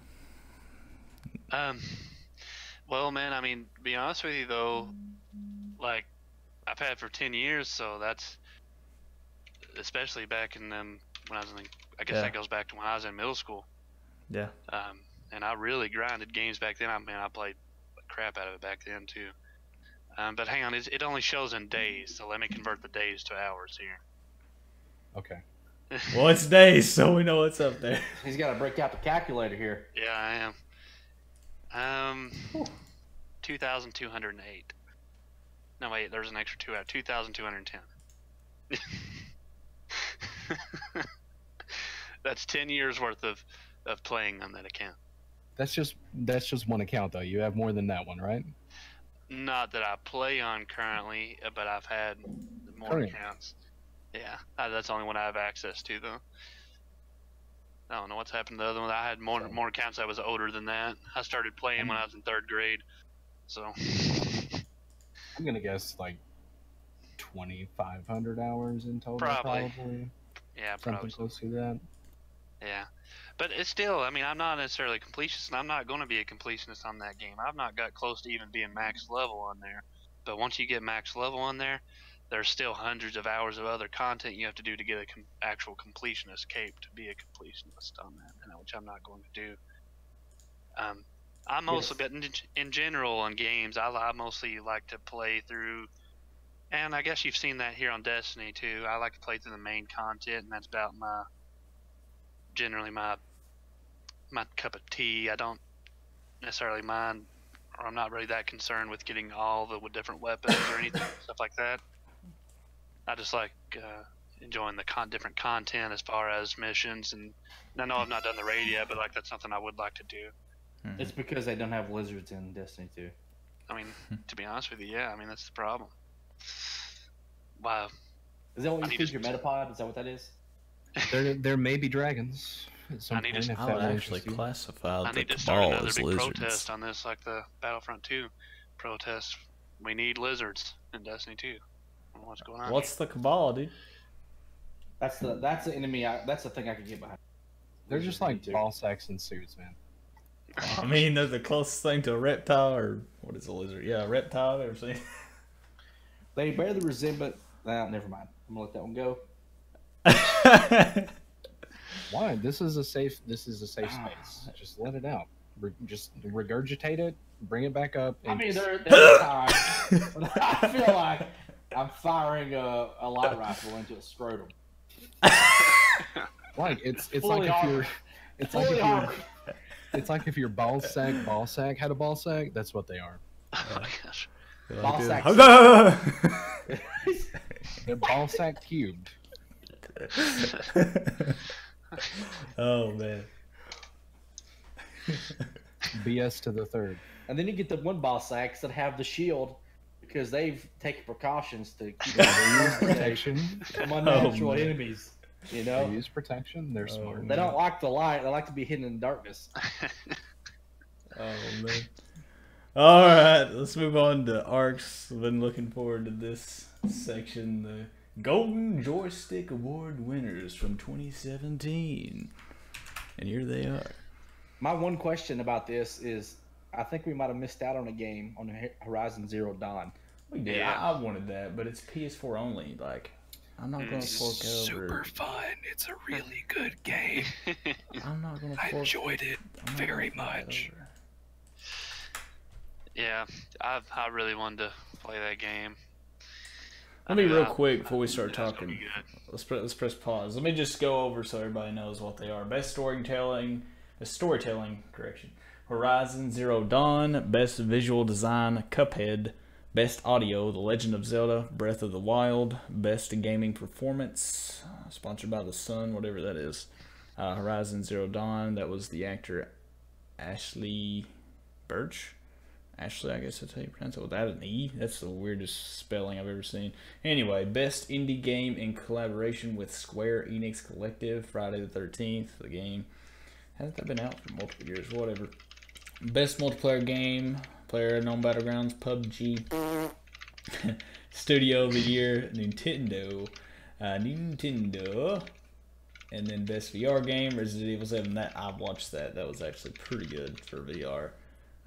well, man, I mean, to be honest with you though, like I've had for 10 years, so that's especially back in when I was in. I guess Yeah. that goes back to when I was in middle school. Yeah. And I really grinded games back then. I played the crap out of it back then too. But hang on, it only shows in days, so let me convert the days to hours here. Okay. Well, it's days, so we know what's up there. he's got to break out the calculator here. Yeah, I am. 2,208. No, wait, there's an extra 2 out. 2,210. That's 10 years worth of playing on that account. That's just one account though. You have more than that one, right? Not that I play on currently, but I've had more Current. accounts. Yeah, that's the only one I have access to though. I don't know what's happened to the other one. I had more accounts. I was older than that. I started playing when I was in 3rd grade, so. I'm gonna guess like 2,500 hours in total, Probably. probably. Yeah, Something probably. close to that. Yeah, but it's still. I mean, I'm not necessarily a completionist, and I'm not going to be a completionist on that game. I've not got close to even being max level on there. But once you get max level on there, there's still hundreds of hours of other content you have to do to get a actual completionist cape to be a completionist on that, which I'm not going to do. I mostly, but in general on games, I mostly like to play through, and I guess you've seen that here on Destiny too. I like to play through the main content, and that's about generally my cup of tea. I don't necessarily mind, or I'm not really that concerned with getting all the different weapons or anything stuff like that. I just like enjoying the different content as far as missions, and I know I've not done the raid yet, but like that's something I would like to do. It's because they don't have lizards in Destiny 2. I mean, to be honest with you, yeah. I mean, that's the problem. Wow. Is that what I you need feed to- your metapod? Is that what that is? There may be dragons at some I need to- point if I that would will actually interest you. classify I the need to start cabal another as big lizards. protest on this, like the Battlefront 2 protest. We need lizards in Destiny 2. I don't know what's going on. What's the cabal, dude? That's the enemy. That's the thing I could get behind. They're just like Lizards, ball sacks and suits, man. I mean, they're the closest thing to a reptile, or what is a lizard? Yeah, a reptile. I've ever seen. They bear the resemblance. Nah, never mind. I'm gonna let that one go. Why? This is a safe space. Just let it out. Just regurgitate it, bring it back up. I And mean, just- there's times when I feel like I'm firing a light rifle into a scrotum. like it's Fully like if armored. you're it's like Fully if you're armored. it's like if your ball sack had a ball sack. That's what they are. Oh my gosh. Ball sack. They're ball sack cubed. Oh man. BS to the third. And then you get the one ball sacks that have the shield because they've taken precautions to keep They use protection. from unnatural man. enemies. You They know, use protection. They're smart. they don't like the light; they like to be hidden in darkness. Oh man. All right, let's move on to arcs. I've been looking forward to this section. The Golden Joystick Award winners from 2017, and here they are. My one question about this is, I think we might have missed out on a game on Horizon Zero Dawn. We did. Yeah. I wanted that, but it's PS4 only. Like, I'm not gonna fork over. fun. It's a really good game. I'm not gonna fork. it I'm not gonna fork that over. Yeah, I really wanted to play that game. Let me real I- quick before we I start think that's gonna talking. be good. Let's press pause. Let me just go over so everybody knows what they are. Best storytelling, correction. Horizon Zero Dawn. Best visual design, Cuphead. Best audio, The Legend of Zelda: Breath of the Wild. Best gaming performance, sponsored by the Sun, whatever that is. Horizon Zero Dawn. That was the actor Ashley Birch. Ashley, I guess that's how you pronounce it, without an E. That's the weirdest spelling I've ever seen. Anyway, best indie game in collaboration with Square Enix Collective, Friday the 13th, the game. Hasn't that been out for multiple years? Whatever. Best multiplayer game, PlayerUnknown Battlegrounds, PUBG. Studio of the Year, Nintendo. And then best VR game, Resident Evil 7. That I watched that. That was actually pretty good for VR.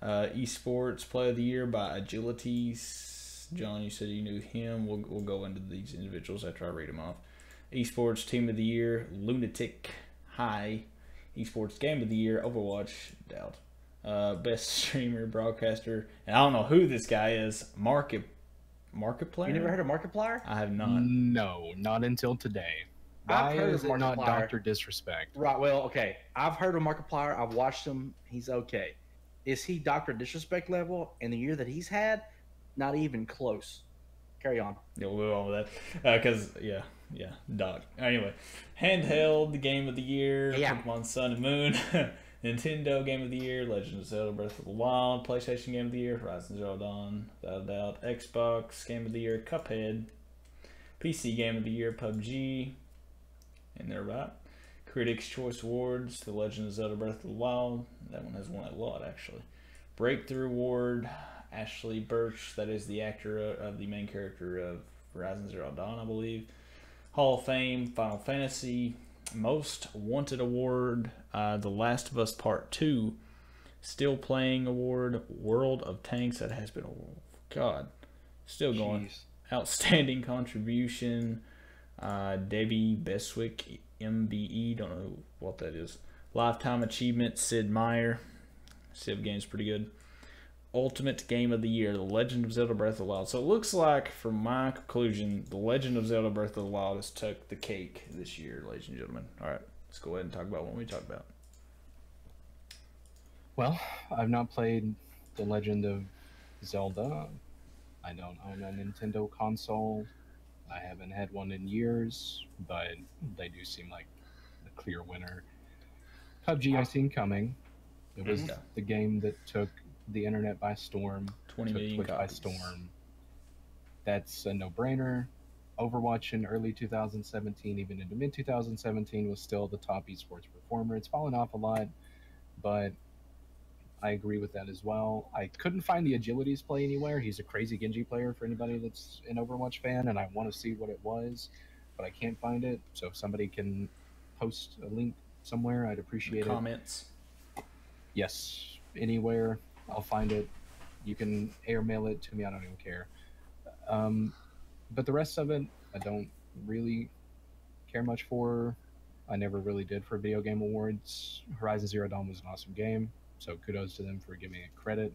Esports Player of the Year by Agilities. John, you said you knew him. We'll go into these individuals after I read them off. Esports Team of the Year, Lunatic High. Esports Game of the Year, Overwatch, doubt. Best Streamer, Broadcaster, and I don't know who this guy is. Markiplier? You never heard of Markiplier? I have not. No, not until today. Why I've heard is of it not Markiplier. Dr. Disrespect? Right. Well, okay. I've heard of Markiplier. I've watched him. He's okay. Is he Dr. Disrespect level in the year that he's had? Not even close. Carry on. Yeah, we'll move on with that. Because, yeah, Doc. Anyway, handheld Game of the Year, Yeah. Pokemon Sun and Moon. Nintendo Game of the Year, Legend of Zelda Breath of the Wild. PlayStation Game of the Year, Horizon Zero Dawn, without a doubt. Xbox Game of the Year, Cuphead. PC Game of the Year, PUBG. And they're right. Critics' Choice Awards, The Legend of Zelda Breath of the Wild. That one has won a lot, actually. Breakthrough Award, Ashley Birch. That is the actor of the main character of Horizon Zero Dawn, I believe. Hall of Fame, Final Fantasy. Most Wanted Award, The Last of Us Part 2. Still Playing Award, World of Tanks. That has been, still going. Jeez. Outstanding Contribution, Debbie Beswick, MBE, don't know what that is. Lifetime Achievement, Sid Meier. Civ game's pretty good. Ultimate Game of the Year, The Legend of Zelda Breath of the Wild. So it looks like, from my conclusion, The Legend of Zelda Breath of the Wild has took the cake this year, ladies and gentlemen. All right, let's go ahead and talk about what we talk about. Well, I've not played The Legend of Zelda. I don't own a Nintendo console. I haven't had one in years, but they do seem like the clear winner. PUBG I've seen coming. It was the game that took the internet by storm, 20 took million Twitch by copies. storm. That's a no-brainer. Overwatch in early 2017, even into mid 2017, was still the top esports performer. It's fallen off a lot, but I agree with that as well. I couldn't find the Agilities play anywhere. He's a crazy Genji player for anybody that's an Overwatch fan, and I want to see what it was, but I can't find it. So if somebody can post a link somewhere, I'd appreciate it. Comments. Yes, anywhere. I'll find it. You can airmail it to me. I don't even care. But the rest of it, I don't really care much for. I never really did for Video Game Awards. Horizon Zero Dawn was an awesome game, so kudos to them for giving it credit.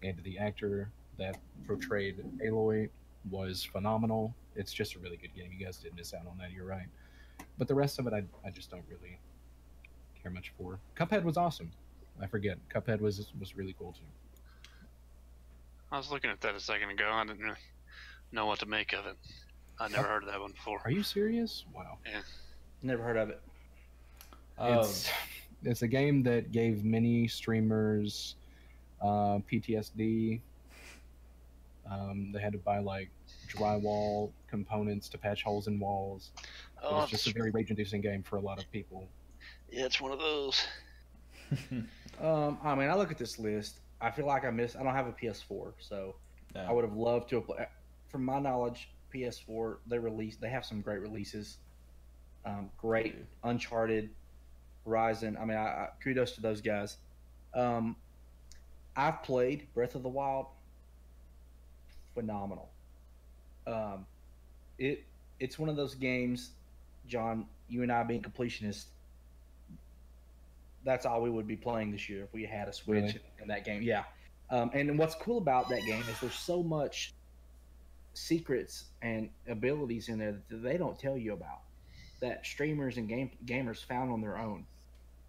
And the actor that portrayed Aloy was phenomenal. It's just a really good game. You guys did miss out on that, you're right. But the rest of it, I just don't really care much for. Cuphead was awesome. I forget. Cuphead was really cool too. I was looking at that a second ago. I didn't really know what to make of it. I'd never heard of that one before. Are you serious? Wow. Yeah. Never heard of it. It's a game that gave many streamers PTSD. They had to buy like drywall components to patch holes in walls. It was just a very rage-inducing game for a lot of people. Yeah, it's one of those. I mean, I look at this list. I feel like I don't have a PS4, so I would have loved to have. From my knowledge, PS4 they have some great releases. Great Uncharted, Horizon. I mean, I kudos to those guys. I've played Breath of the Wild. Phenomenal. It's one of those games, John. You and I being completionists. That's all we would be playing this year if we had a Switch in that game. Yeah. And what's cool about that game is there's so much secrets and abilities in there that they don't tell you about, that streamers and gamers found on their own,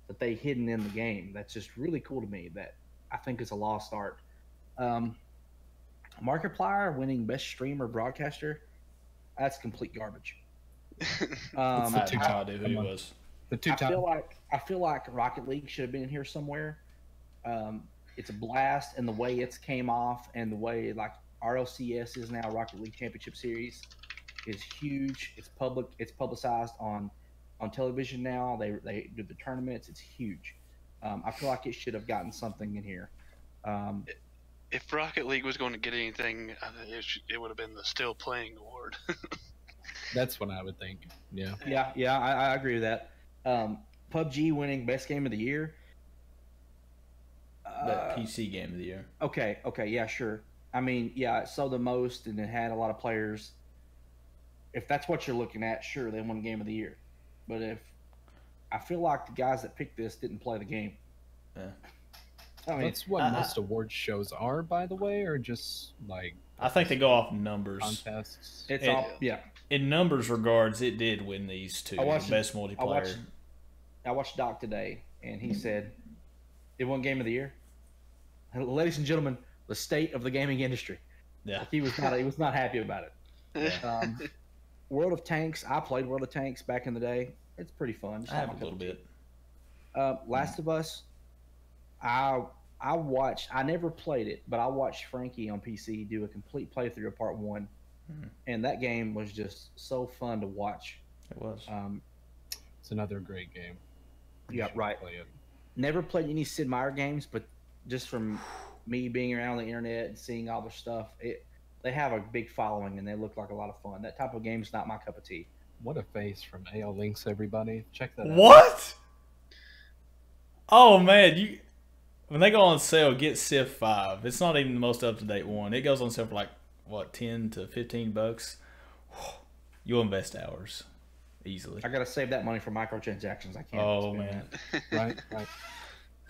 that they hidden in the game. That's just really cool to me. That I think is a lost art. Markiplier winning best streamer broadcaster, that's complete garbage. I had no idea who he was. I feel like Rocket League should have been in here somewhere. It's a blast, and the way it's came off, and the way like RLCS is now Rocket League Championship Series is huge. It's public. It's publicized on television now. They do the tournaments. It's huge. I feel like it should have gotten something in here. If Rocket League was going to get anything, it would have been the Still Playing Award. That's what I would think. Yeah. Yeah. I agree with that. PUBG winning best game of the year. The PC game of the year. Okay, yeah, sure. I mean, yeah, it sold the most and it had a lot of players. If that's what you're looking at, sure, they won game of the year. But I feel like the guys that picked this didn't play the game. Yeah. I mean, that's what most award shows are, by the way, or just like. I think they go off numbers. Contests. It's all, yeah. In numbers regards, it did win these two. Best multiplayer. I watched Doc today, and he said it won game of the year. Ladies and gentlemen, the state of the gaming industry. Yeah. Like he was not happy about it. Yeah. World of Tanks. I played World of Tanks back in the day. It's pretty fun. I have a little bit. Last of Us. I watched. I never played it, but I watched Frankie on PC do a complete playthrough of Part 1, and that game was just so fun to watch. It was. It's another great game. Yeah, right. Play it. Never played any Sid Meier games, but just from me being around the internet and seeing all their stuff, they have a big following and they look like a lot of fun. That type of game's not my cup of tea. What a face from aeolynx, everybody! Check that out. What? Oh man, when they go on sale, get Civ 5. It's not even the most up to date one. It goes on sale for like what, $10 to $15. You'll invest hours easily. I gotta save that money for microtransactions. I can't. Oh man. Right.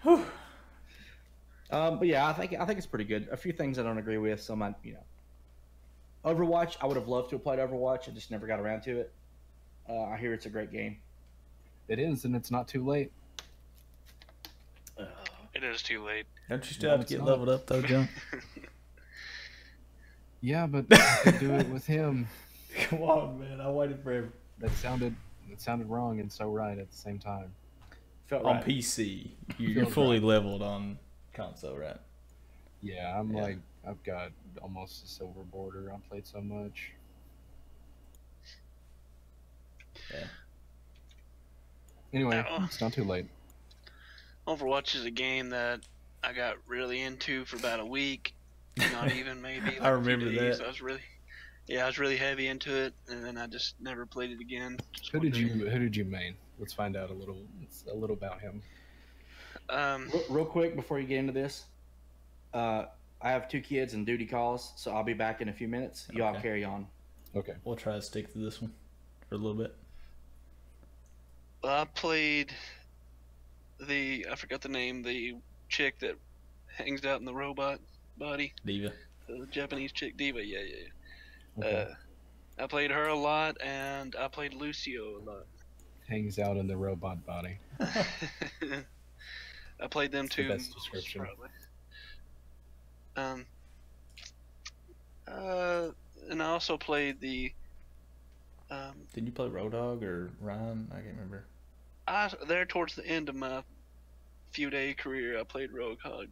Whew. But yeah, I think it's pretty good. A few things I don't agree with. Some, Overwatch. I would have loved to have played Overwatch. I just never got around to it. I hear it's a great game. It is, and it's not too late. It is too late. Don't you still have to get leveled up though, John? Yeah, but I could do it with him. Come on, man. I waited forever. That sounded wrong and so right at the same time. Felt On right. PC, you're Feels fully right. leveled on console, right? Yeah, I'm Yeah. like, I've got almost a silver border. I played so much. Yeah. Anyway, Oh. it's not too late. Overwatch is a game that I got really into for about a week, not even maybe. Like I a few remember days. that. I was really heavy into it, and then I just never played it again. Just Who one did day. you main? Let's find out a little about him. Real quick before you get into this, I have 2 kids and duty calls, so I'll be back in a few minutes. You all Okay. carry on. Okay. We'll try to stick to this one for a little bit. I played I forgot the name, the chick that hangs out in the robot body, Diva. the Japanese chick Diva. Yeah. Okay. I played her a lot, and I played Lucio a lot. Hangs out in the robot body. I played them That's the too. best description. Probably. And I also played the. Did you play Road Dogg or Ryan? I can't remember. There towards the end of my few-day career, I played Roadhog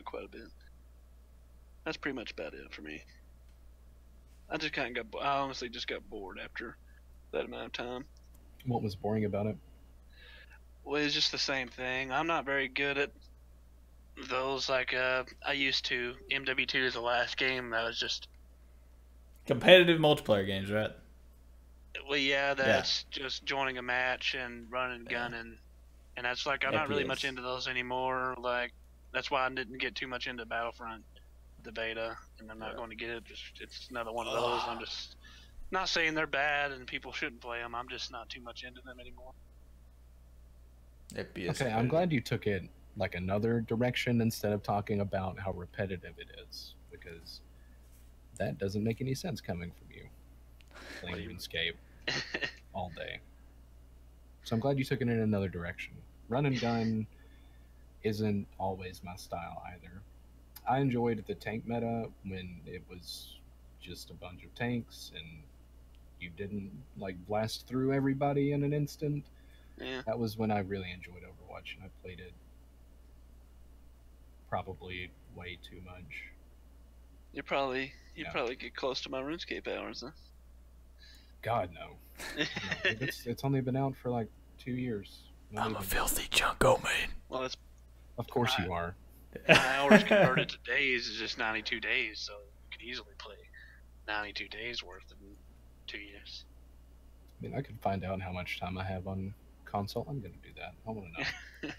quite a bit. That's pretty much about it for me. I just kind of I honestly just got bored after that amount of time. What was boring about it? Well, it's just the same thing. I'm not very good at those. Like I used to. MW2 is the last game that was just. Competitive multiplayer games, right? Well, yeah, that's just joining a match and running and gunning, and that's like I'm not really much FPS. into those anymore. Like that's why I didn't get too much into Battlefront, the beta, and I'm not going to get it. It's another one of those. I'm just not saying they're bad and people shouldn't play them. I'm just not too much into them anymore. FPS. Okay, I'm glad you took it like another direction instead of talking about how repetitive it is, because that doesn't make any sense coming from you. Playing RuneScape all day. So I'm glad you took it in another direction. Run and gun isn't always my style either. I enjoyed the tank meta when it was just a bunch of tanks and you didn't like blast through everybody in an instant. Yeah. That was when I really enjoyed Overwatch, and I played it probably way too much. You probably get close to my RuneScape hours, huh? God, no. No, it's only been out for like 2 years. Not I'm even. a filthy junko man. Well, that's Of course you are. my hours converted to days is just 92 days, so you could easily play 92 days worth in 2 years. I mean, I could find out how much time I have on console. I'm gonna do that. I want to know.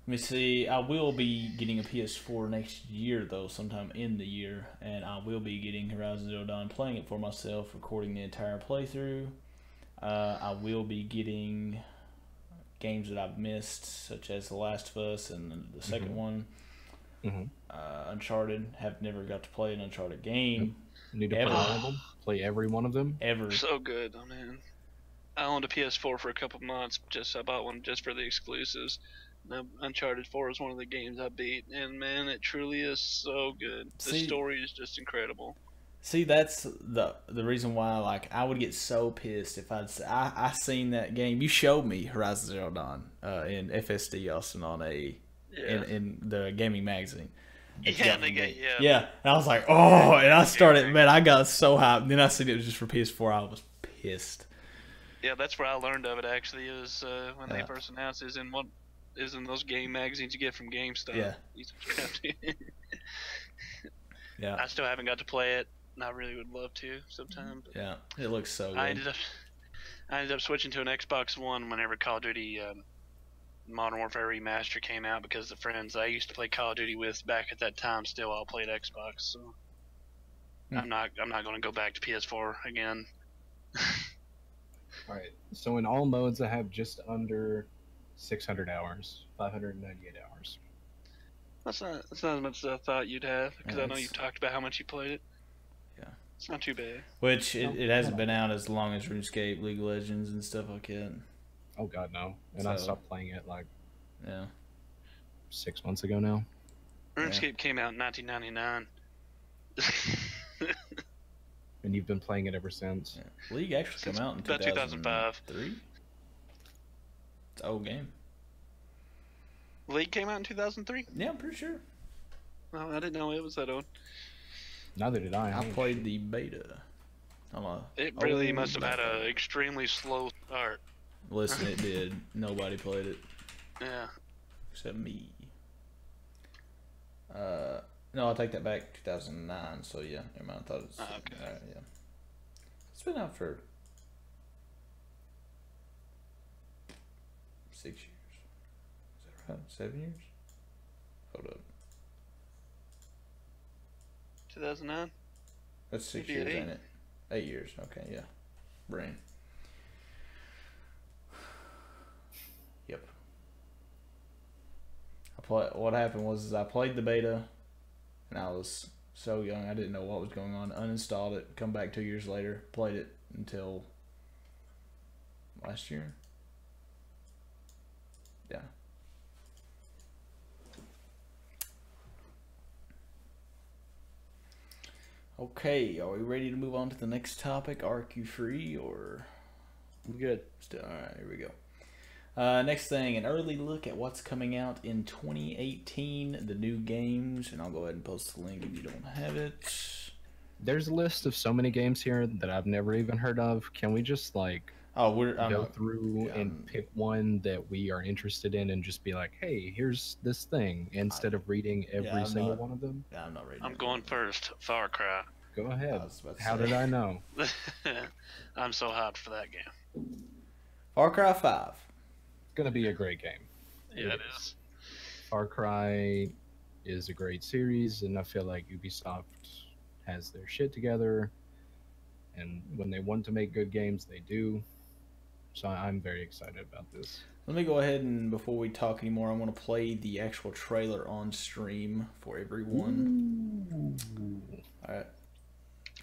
Let me see. I will be getting a PS4 next year, though, sometime in the year, and I will be getting Horizon Zero Dawn, playing it for myself, recording the entire playthrough. I will be getting games that I've missed, such as The Last of Us and the second one. Uncharted. Have never got to play an Uncharted game. Need to play Ever. all of them. Play every one of them. Ever. So good, oh man. I owned a PS4 for a couple months. I bought one just for the exclusives. Now, Uncharted 4 is one of the games I beat, and man, it truly is so good. The story is just incredible. See, that's the reason why, like, I would get so pissed if I seen that game. You showed me Horizon Zero Dawn in FSD Austin on in the gaming magazine. Yeah, and I was like, oh, and I started, man, I got so hyped. And then I seen it was just for PS4. I was pissed. Yeah, that's where I learned of it. Actually, is when they first announced it. Is in those game magazines you get from GameStop. Yeah. You subscribe to. Yeah. I still haven't got to play it, and I really would love to sometime. But Yeah, it looks so good. I ended up switching to an Xbox One whenever Call of Duty Modern Warfare Remaster came out, because the friends I used to play Call of Duty with back at that time still all played Xbox. So I'm not going to go back to PS4 again. All right. So in all modes, I have just under 600 hours, 598 hours. That's not as much as I thought you'd have, because I know it's- you've talked about how much you played it. Yeah. It's not too bad. Which it hasn't been out as long as RuneScape, League of Legends, and stuff like that. Oh God, no! And I So- stopped playing it like Yeah. 6 months ago now. RuneScape came out in 1999. and you've been playing it ever since. Yeah. League actually came out in about 2005. 2003. It's an old game. League came out in 2003. Yeah, I'm pretty sure. No, I didn't know it was that old. Neither did I. I played the beta. It really must have had an extremely slow start. Listen, it did. Nobody played it. Yeah. Except me. No, I'll take that back. 2009. So yeah, never mind. I thought it was. Okay. All right, yeah. It's been out for 6 years. Is that right? 7 years? Hold up. 2009. That's 6 Maybe years, 8. ain't it? 8 years. Okay, yeah. Brain. Yep. What happened was I played the beta, and I was so young I didn't know what was going on. Uninstalled it. Come back 2 years later. Played it until last year. Yeah. Okay, are we ready to move on to the next topic? RQ free or I'm good. still? All right, here we go. Next thing, an early look at what's coming out in 2018, the new games, and I'll go ahead and post the link if you don't have it. There's a list of so many games here that I've never even heard of. Can we just like go through and pick one that we are interested in and just be like, hey, here's this thing, instead of reading every single one of them? Yeah, I'm not ready. I'm going first. Far Cry. Go ahead. How say. did I know? I'm so hyped for that game. Far Cry 5. It's gonna be a great game. Yeah, it is. Far Cry is a great series, and I feel like Ubisoft has their shit together, and when they want to make good games, they do. So I'm very excited about this. Let me go ahead and before we talk anymore, I want to play the actual trailer on stream for everyone. Ooh. All right,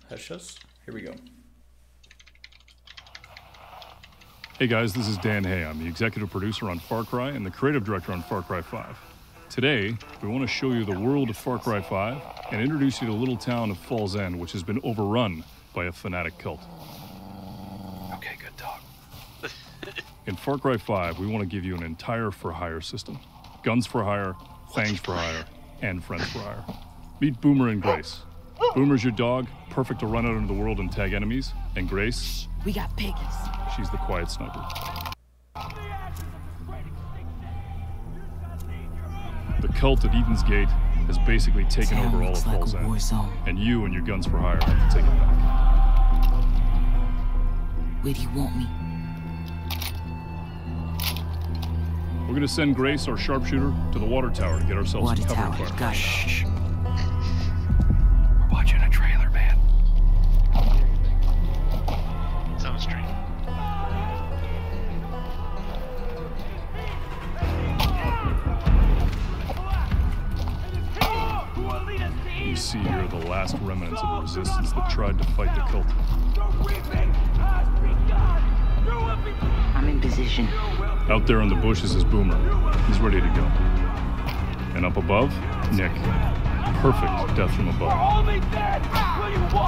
hush us. Here we go. Hey guys, this is Dan Hay. I'm the executive producer on Far Cry and the creative director on Far Cry 5. Today, we want to show you the world of Far Cry 5 and introduce you to the little town of Falls End, which has been overrun by a fanatic cult. Okay, good talk. In Far Cry 5, we want to give you an entire for-hire system. Guns for hire, fangs for hire, and friends for hire. Meet Boomer and Grace. Boomer's your dog, perfect to run out into the world and tag enemies. And Grace? We got piggies. She's the quiet sniper. The cult at Eden's Gate has basically taken over all of Falls End. And you and your Guns for Hire have to take it back. Where do you want me? We're gonna send Grace, our sharpshooter, to the water tower to get ourselves some cover fire. Got shh. We're watching a trailer, man. It's on the stream. You see here the last remnants of the resistance that tried to fight the cult. I'm in position. Out there in the bushes is Boomer. He's ready to go. And up above, Nick. Perfect death from above.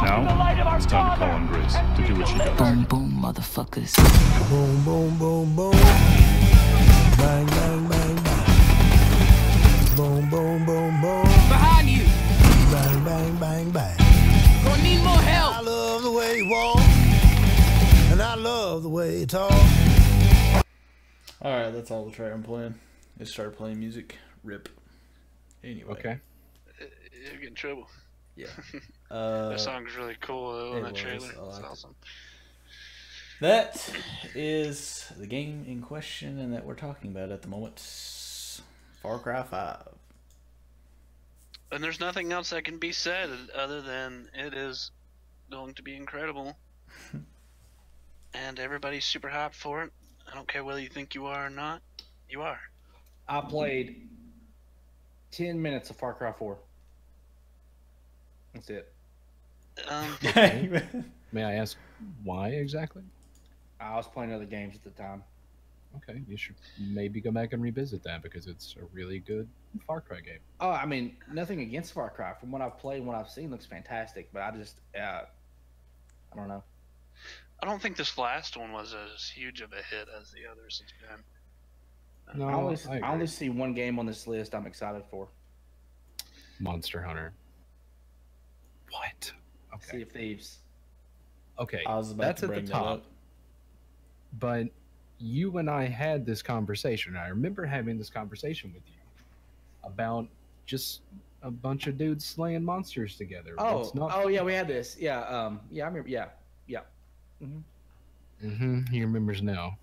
Now, it's time to call on Grace to do what she does. Boom, boom, motherfuckers. Boom, boom, boom, boom. Bang, bang, bang, bang. Boom, boom, boom, boom. Behind you. Bang, bang, bang, bang. Gonna need more help. I love the way you walk, and I love the way you talk. All right, that's all the trailer I'm playing. It started playing music. Rip. Anyway. Okay. You get in trouble. Yeah. That song's really cool though in it that was. trailer. I It's liked it. awesome. That is the game in question and that we're talking about at the moment. Far Cry 5. And there's nothing else that can be said other than it is going to be incredible. And everybody's super hyped for it. I don't care whether you think you are or not. You are. I played 10 minutes of Far Cry 4. That's it. May I ask why exactly? I was playing other games at the time. Okay, you should maybe go back and revisit that because it's a really good Far Cry game. Oh, I mean, nothing against Far Cry. From what I've played and what I've seen, looks fantastic. But I just, I don't know. I don't think this last one was as huge of a hit as the others has been. No, I only see one game on this list I'm excited for. Monster Hunter. What? Okay. Sea of Thieves. Okay. I was about that's to at bring the that top. up. But you and I had this conversation. I remember having this conversation with you about just a bunch of dudes slaying monsters together. It's not... Oh yeah, we had this. Yeah, yeah, I remember. Yeah. He remembers now.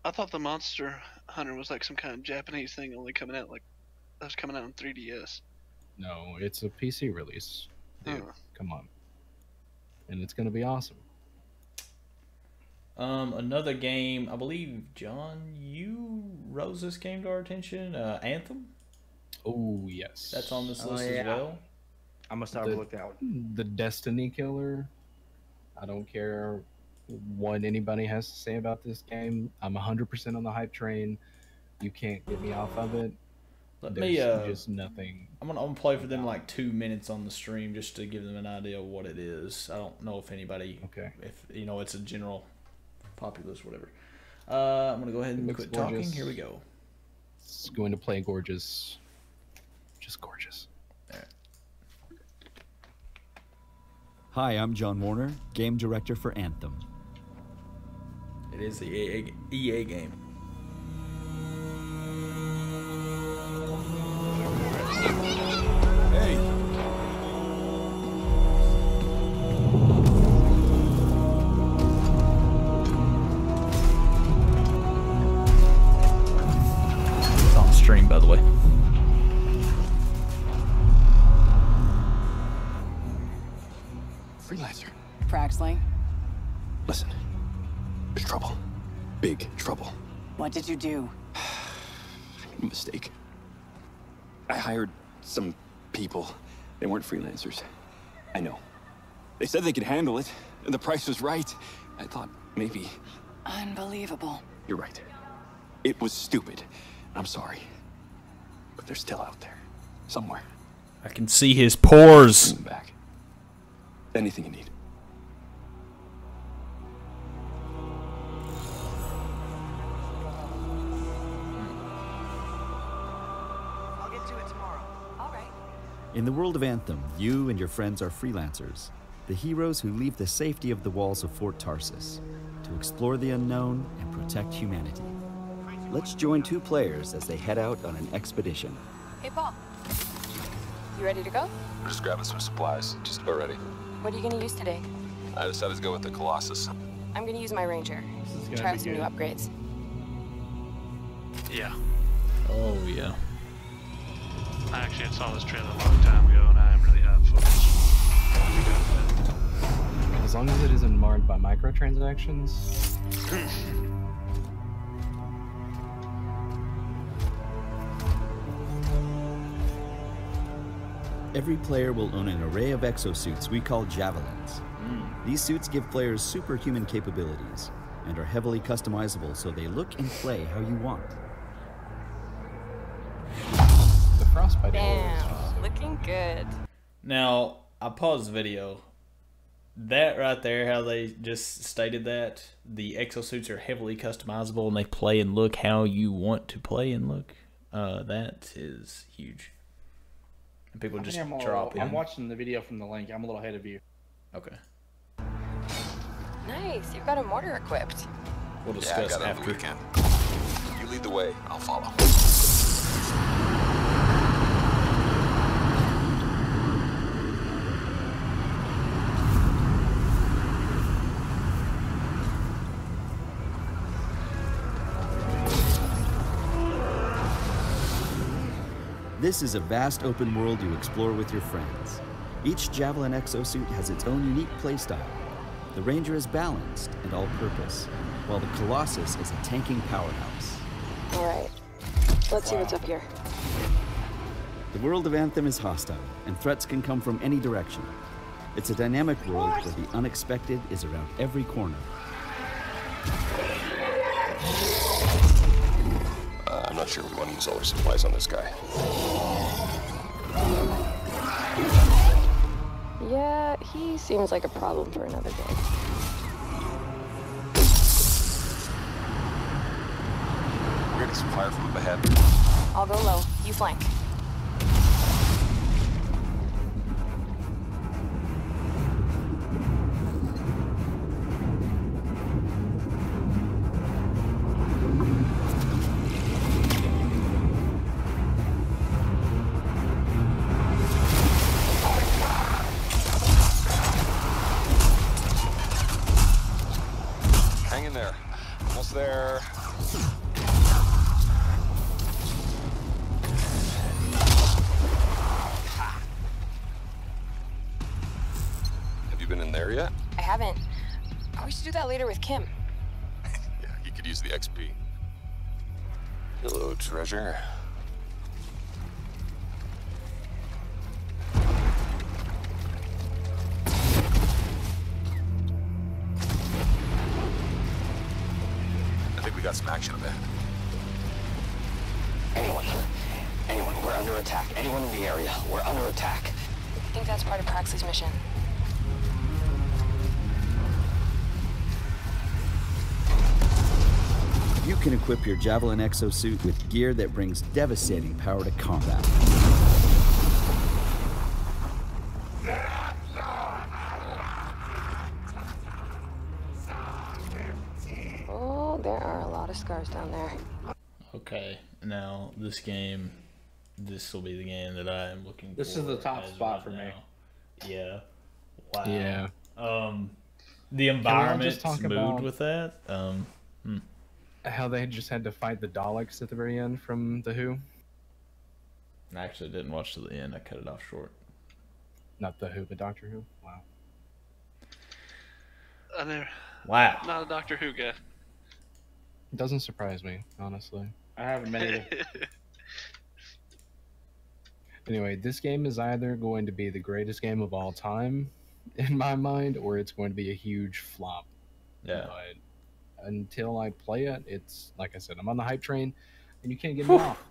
I thought the Monster Hunter was like some kind of Japanese thing, only coming out like that was coming out on 3DS. No, it's a PC release. Dude, Huh. come on. And it's gonna be awesome. Another game, I believe, John, you rose this game to our attention. Anthem. Oh yes. That's on this Oh, list yeah. as well. I'm gonna start to look that one. The Destiny killer. I don't care what anybody has to say about this game. I'm 100% on the hype train. You can't get me off of it. Let There's me just nothing. I'm gonna play for them like 2 minutes on the stream just to give them an idea of what it is. I don't know if anybody, Okay. if you know, it's a general populace, whatever. I'm gonna go ahead and Looks quit talking. gorgeous. Here we go. It's going to play gorgeous. Just gorgeous. Hi, I'm John Warner, game director for Anthem. It is the EA game. Hey! It's on stream, by the way. Freelancer. Fraxling, Listen, there's trouble. Big trouble. what did you do? A mistake. I hired some people. They weren't freelancers. I know. They said they could handle it, and the price was right. I thought maybe... Unbelievable. You're right. It was stupid. I'm sorry. But they're still out there. Somewhere. I can see his pores. Bring them back. Anything you need. I'll get to it tomorrow. All right. In the world of Anthem, you and your friends are freelancers, the heroes who leave the safety of the walls of Fort Tarsus to explore the unknown and protect humanity. Let's join two players as they head out on an expedition. Hey, Paul. You ready to go? We're just grabbing some supplies, just about ready. What are you going to use today? I decided to go with the Colossus. I'm going to use my Ranger. Try out some new upgrades. Yeah. Oh yeah. I actually saw this trailer a long time ago, and I am really hot for it. As long as it isn't marred by microtransactions. Every player will own an array of exosuits we call javelins. These suits give players superhuman capabilities and are heavily customizable so they look and play how you want. The frostbite. Damn, looking good. Now I paused the video. That right there, how they just stated that the exosuits are heavily customizable and they play and look how you want to play and look. That is huge. And people just drop in. I'm watching the video from the link. I'm a little ahead of you. Okay. Nice, you've got a mortar equipped. We'll Yeah, I discuss got it on after. the weekend. You lead the way, I'll follow. This is a vast open world you explore with your friends. Each Javelin exosuit has its own unique playstyle. The Ranger is balanced and all-purpose, while the Colossus is a tanking powerhouse. All right, let's see what's up here. The world of Anthem is hostile, and threats can come from any direction. It's a dynamic world where the unexpected is around every corner. I'm not sure we want to use all our supplies on this guy. Yeah, he seems like a problem for another day. We're getting some fire from up ahead. I'll go low. You flank. Hang in there. Almost there. Have you been in there yet? I haven't. We should do that later with Kim. Yeah, you could use the XP. Hello, treasure. I think we got some action ahead. Anyone, we're under attack. Anyone in the area, we're under attack. I think that's part of Praxis' mission. You can equip your Javelin exosuit with gear that brings devastating power to combat. Oh, there are a lot of scars down there. Okay, now this game, this will be the game that I am looking for. This is the top as spot for now. me. Yeah. Wow. Yeah. The environment's talk moved about- with that. How they just had to fight the Daleks at the very end from The Who? I actually didn't watch to the end. I cut it off short. Not The Who, but Doctor Who? Wow. Wow. Not a Doctor Who guy. It doesn't surprise me, honestly. I haven't been either. Anyway, this game is either going to be the greatest game of all time, in my mind, or it's going to be a huge flop. Yeah. But until I play it, it's, like I said, I'm on the hype train, and you can't get me off.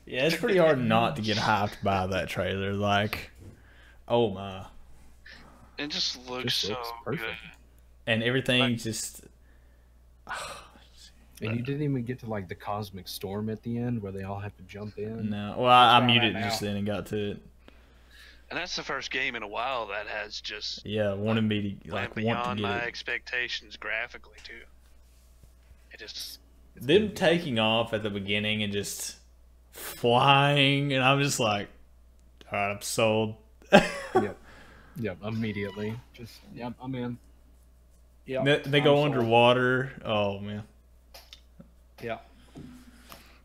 Yeah, it's pretty hard not to get hyped by that trailer. Like, oh my. It just looks so perfect. good. And everything just... And you didn't even get to, like, the cosmic storm at the end, where they all have to jump in. No. Well, I That's muted right just now. then and got to it. And that's the first game in a while that has just Yeah, wanted me to, went like, want to beyond get my it. expectations graphically too. It just Them taking off at the beginning and just flying, and I'm just like, all right, I'm sold. Yep, immediately. Just, yep, I'm in. Yeah. They go underwater. Oh, man. Yeah.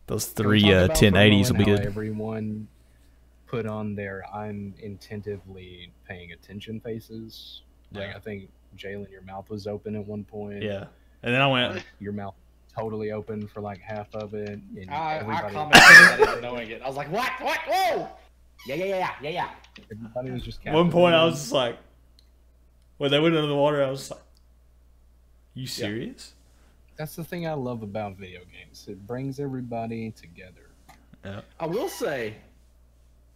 Those Can three we talk about for a 1080s will be moment how good. Everyone put on their I'm intentively paying attention faces. Like, Yeah. I think, Jalen, your mouth was open at one point. Yeah. And then I went, Your mouth totally open for like half of it. And I everybody, commented without even knowing it. I was like, what? What? Whoa! Yeah. everybody was just at one point I was captivated. just like, when they went under the water, I was like, you serious? That's the thing I love about video games. It brings everybody together. Yeah. I will say,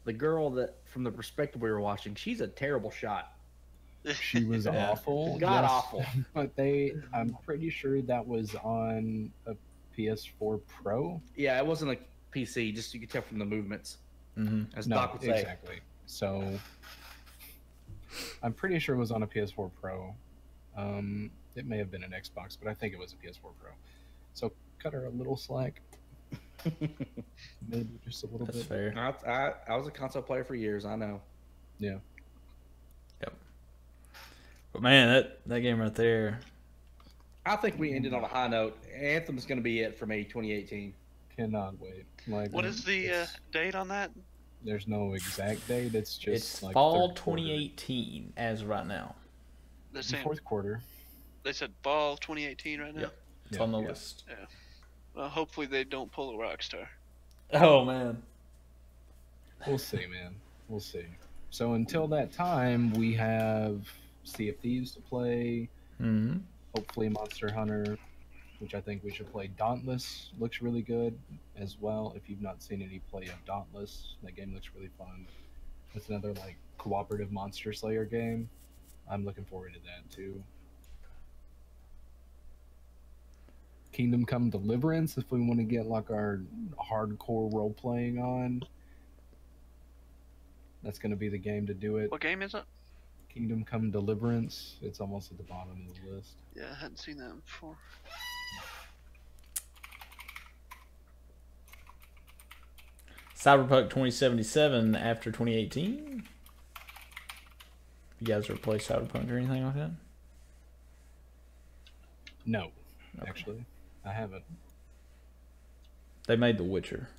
the girl that, from the perspective we were watching, she's a terrible shot. She was Yeah. awful. God yes, awful. But I'm pretty sure that was on a PS4 Pro. Yeah, it wasn't a PC. Just you could tell from the movements, Mm-hmm. as No, Doc would say. exactly. So I'm pretty sure it was on a PS4 Pro. It may have been an Xbox, but I think it was a PS4 Pro. So cut her a little slack. Maybe just a little That's bit. fair. I was a console player for years. I know. Yeah. Yep. But man, that game right there. I think we ended on a high note. Anthem's going to be it for me, 2018. Cannot wait. Like, what is the it's- date on that? There's no exact date. It's just It's like fall third quarter. 2018 as of right now. They're The saying fourth quarter. they said fall 2018 right now. Yep. It's Yeah, on the yeah. list. Yeah. Well, hopefully they don't pull a Rockstar. Oh man. We'll see, man. We'll see. So until that time, we have Sea of Thieves to play. Mm-hmm. Hopefully Monster Hunter, which I think we should play. Dauntless looks really good as well. If you've not seen any play of Dauntless, that game looks really fun. It's another like cooperative Monster Slayer game. I'm looking forward to that too. Kingdom Come Deliverance, if we want to get like our hardcore role playing on. That's going to be the game to do it. What game is it? Kingdom Come Deliverance. It's almost at the bottom of the list. Yeah, I hadn't seen that before. Cyberpunk 2077 after 2018. You guys ever play Cyberpunk or anything like that? No, actually, I haven't. They made The Witcher.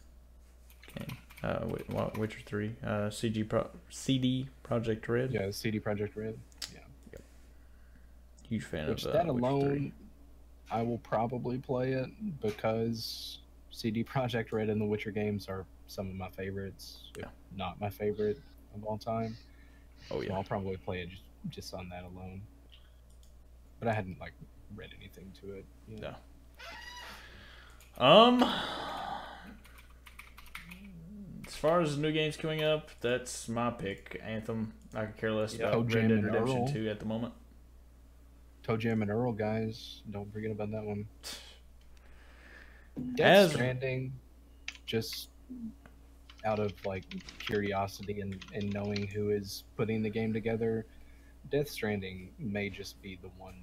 Okay. Witcher 3. CD Projekt Red. Yeah, CD Projekt Red. Yeah. Yep. Huge fan Which of that Witcher alone, 3. I will probably play it because CD Projekt Red and the Witcher games are some of my favorites, if not my favorite of all time. Oh yeah. So I'll probably play it just on that alone. But I hadn't like read anything to it. Yeah. As far as new games coming up, that's my pick. Anthem. I could care less about Red Dead Redemption 2 at the moment. Toe Jam and Earl, guys. Don't forget about that one. Death Stranding, just out of like curiosity and knowing who is putting the game together, Death Stranding may just be the one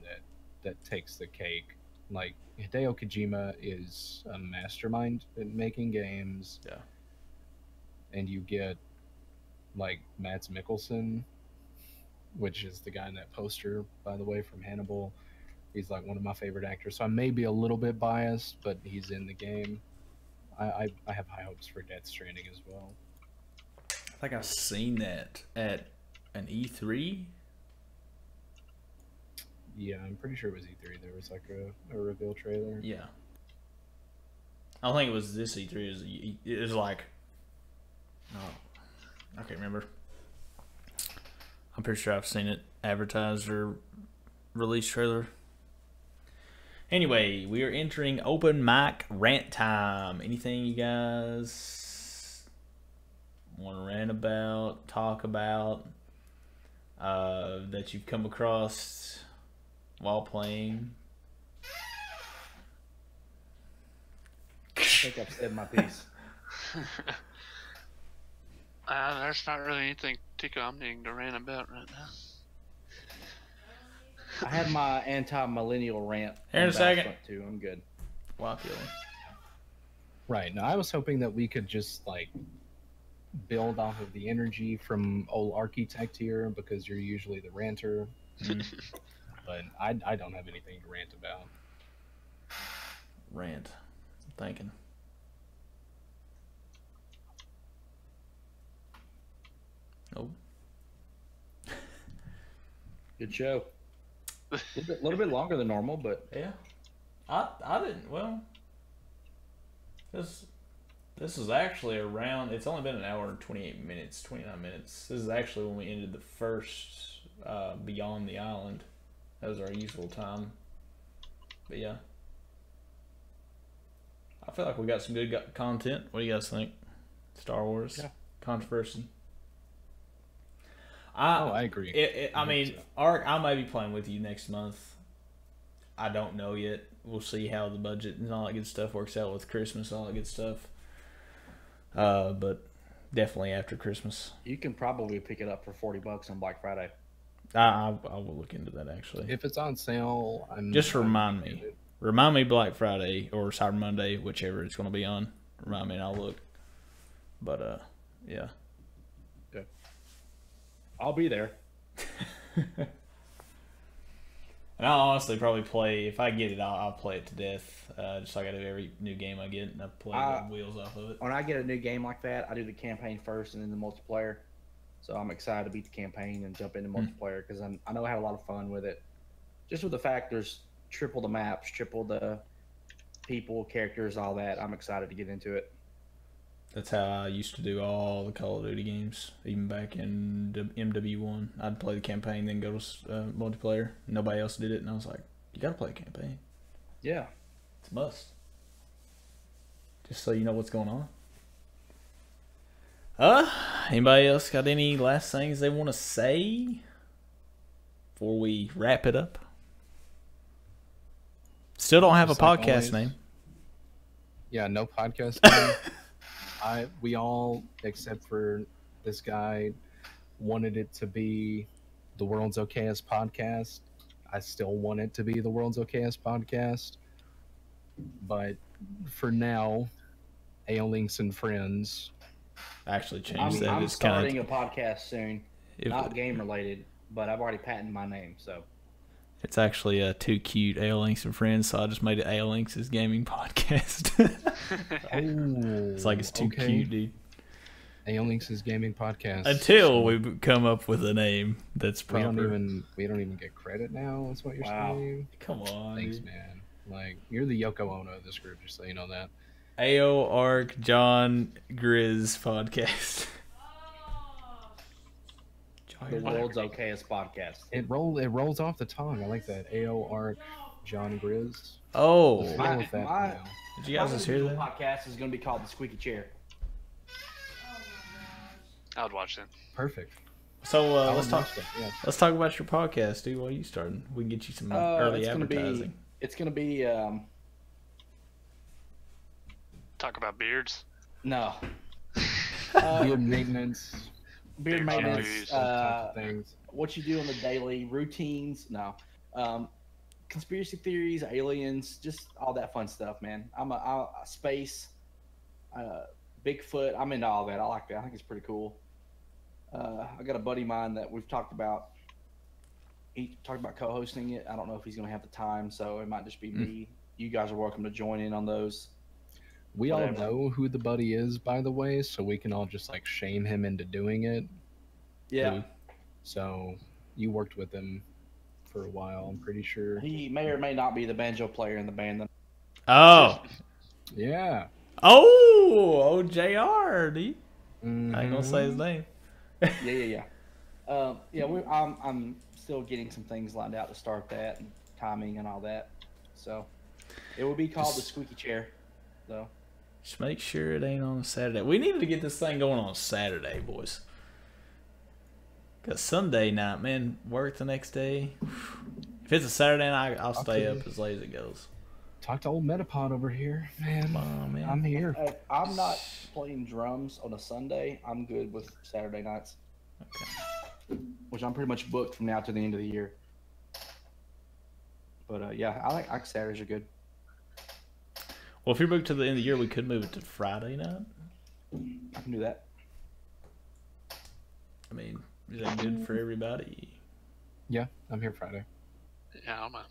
that takes the cake. Like, Hideo Kojima is a mastermind at making games. Yeah. And you get like Mads Mikkelsen, which is the guy in that poster, by the way, from Hannibal. He's like one of my favorite actors. So I may be a little bit biased, but he's in the game. I have high hopes for Death Stranding as well. I think I've seen that at an E3. Yeah, I'm pretty sure it was E3. There was like a reveal trailer. Yeah. I don't think it was this E3. It was like... Oh, I can't remember. I'm pretty sure I've seen it advertised or release trailer. Anyway, we are entering open mic rant time. Anything you guys want to rant about, talk about, that you've come across while playing? I think I've said my piece. There's not really anything particular I'm needing to rant about right now. I had my anti-millennial rant. Here in a second. Too. I'm good. Right. Now, I was hoping that we could just like build off of the energy from old Architect here, because you're usually the ranter. But I don't have anything to rant about. Rant. I'm thinking. Nope. Good show. A little bit longer than normal, but yeah. I didn't. Well, this is actually around. It's only been an hour and 28 minutes, 29 minutes. This is actually when we ended the first Beyond the Island. That was our usual time. But yeah, I feel like we got some good content. What do you guys think? Star Wars controversy. I agree. I mean, Ark, I may be playing with you next month. I don't know yet. We'll see how the budget and all that good stuff works out with Christmas and all that good stuff. But definitely after Christmas. You can probably pick it up for $40 on Black Friday. I will look into that actually. If it's on sale, just remind me. Remind me Black Friday or Cyber Monday, whichever it's going to be on. Remind me and I'll look. But yeah. Okay. I'll be there. And I'll honestly probably play, if I get it, I'll play it to death. Just like I do every new game I get, and I play the wheels off of it. When I get a new game like that, I do the campaign first and then the multiplayer. So I'm excited to beat the campaign and jump into multiplayer because I know I had a lot of fun with it. Just with the fact there's triple the maps, triple the people, characters, all that. I'm excited to get into it. That's how I used to do all the Call of Duty games, even back in MW1. I'd play the campaign, then go to multiplayer. Nobody else did it, and I was like, you gotta play a campaign. Yeah. It's a must. Just so you know what's going on. Anybody else got any last things they want to say before we wrap it up? Still don't have a podcast name. Yeah, no podcast name. We all, except for this guy, wanted it to be the World's Okayest podcast. I still want it to be the World's Okayest podcast. But for now, aeolynx and friends. Actually changed that. I'm It's starting kind a podcast soon. Not game related, but I've already patented my name, so. It's actually too cute, aeolynx and friends, so I just made it aeolynx's gaming podcast. It's like it's too cute, dude. aeolynx's gaming podcast. Until we come up with a name that's proper. We don't even get credit now. That's what you're saying. Come on. Thanks, dude. man. Like, you're the Yoko Ono of this group, just so you know that. AO Arc John Grizz podcast. The World's Okayest podcast. It rolls off the tongue. I like that. AO Arc John Grizz. Oh, Let's roll with that for now. Did you guys just hear that? Podcast is going to be called The Squeaky Chair. I would watch that. Perfect. So I let's would talk. watch that, yeah. Let's talk about your podcast, dude. What are you starting? We can get you some early advertising. It's going to be. Talk about beards. No. Beard maintenance. Beard maintenance. Things. What you do on the daily routines. No. Conspiracy theories, aliens, just all that fun stuff, man. I'm a space, Bigfoot. I'm into all that. I like that. I think it's pretty cool. I got a buddy of mine that we've talked about. He talked about co-hosting it. I don't know if he's going to have the time, so it might just be me. You guys are welcome to join in on those. We all know who the buddy is, by the way, so we can all just like shame him into doing it. Yeah. So you worked with him for a while, I'm pretty sure. He may or may not be the banjo player in the band. Oh. Yeah. Oh, JR, dude. I ain't gonna say his name. Yeah. I'm still getting some things lined out to start that, and timing and all that. So it will be called The Squeaky Chair, though. Just make sure it ain't on a Saturday. We needed to get this thing going on Saturday, boys. Because Sunday night, man, work the next day. If it's a Saturday night, I'll stay up as late as it goes. Talk to old Metapod over here, man. Come on, man. I'm here. If I'm not playing drums on a Sunday, I'm good with Saturday nights. Okay. Which I'm pretty much booked from now to the end of the year. But yeah, I like Saturdays are good. Well, if you're booked to the end of the year, we could move it to Friday night. I can do that. I mean, is that good for everybody? Yeah, I'm here Friday. Yeah, I don't mind.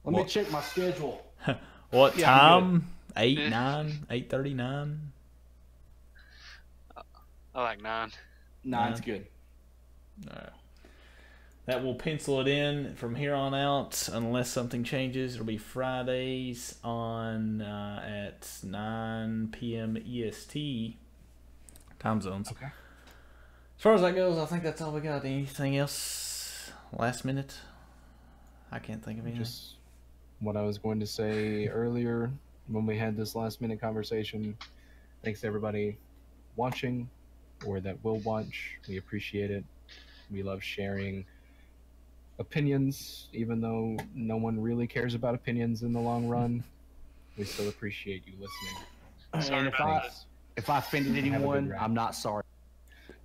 Let me check my schedule. What Yeah, time? 8, 9, 8:30, 9? I like 9. 9's good. All right. That will pencil it in from here on out, unless something changes. It'll be Fridays on at 9 p.m. EST time zones. Okay. As far as that goes, I think that's all we got. Anything else? Last minute? I can't think of anything. Just what I was going to say earlier when we had this last minute conversation. Thanks to everybody watching or that will watch. We appreciate it. We love sharing opinions, even though no one really cares about opinions in the long run. We still appreciate you listening. Sorry And about if I offended Have a good anyone, ride. I'm not sorry.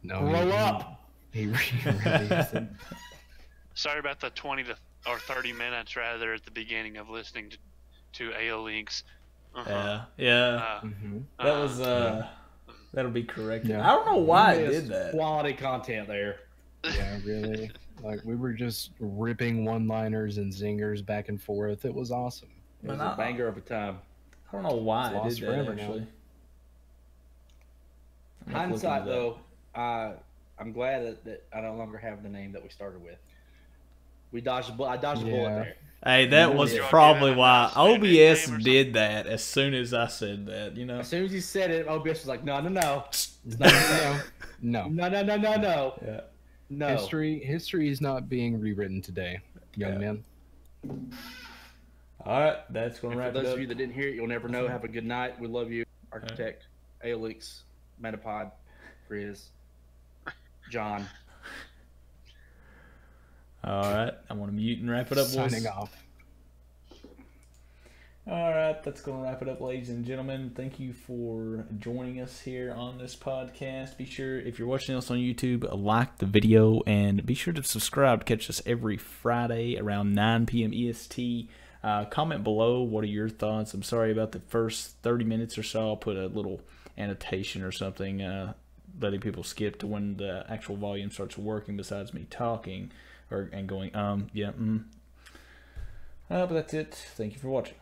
No, Grow up. He really isn't. Sorry about the 20 or 30 minutes rather at the beginning of listening to aeolynx. Yeah. That was that'll be corrected. Yeah. I don't know why I did that. Quality content there. Yeah, really. Like, we were just ripping one-liners and zingers back and forth. It was awesome. It was a banger of a time. I don't know why It's I lost did that, forever now. actually. Hindsight, though, I'm glad that I no longer have the name that we started with. I dodged a bullet there. Hey, that was Yeah. probably why OBS did that as soon as I said that, you know? As soon as you said it, OBS was like, no. No. No. Yeah. No. History is not being rewritten today, young man. All right, that's going to And wrap for it those up. of you that didn't hear it, you'll never know. Have a good night. We love you. Architect, aeolynx, Metapod. Grizz. John. All right, I'm gonna mute and wrap it up, boys. Signing off. All right, that's going to wrap it up, ladies and gentlemen. Thank you for joining us here on this podcast. Be sure, if you're watching us on YouTube, like the video, and be sure to subscribe to catch us every Friday around 9 p.m. EST. Comment below, what are your thoughts? I'm sorry about the first 30 minutes or so. I'll put a little annotation or something letting people skip to when the actual volume starts working besides me talking and going, but that's it. Thank you for watching.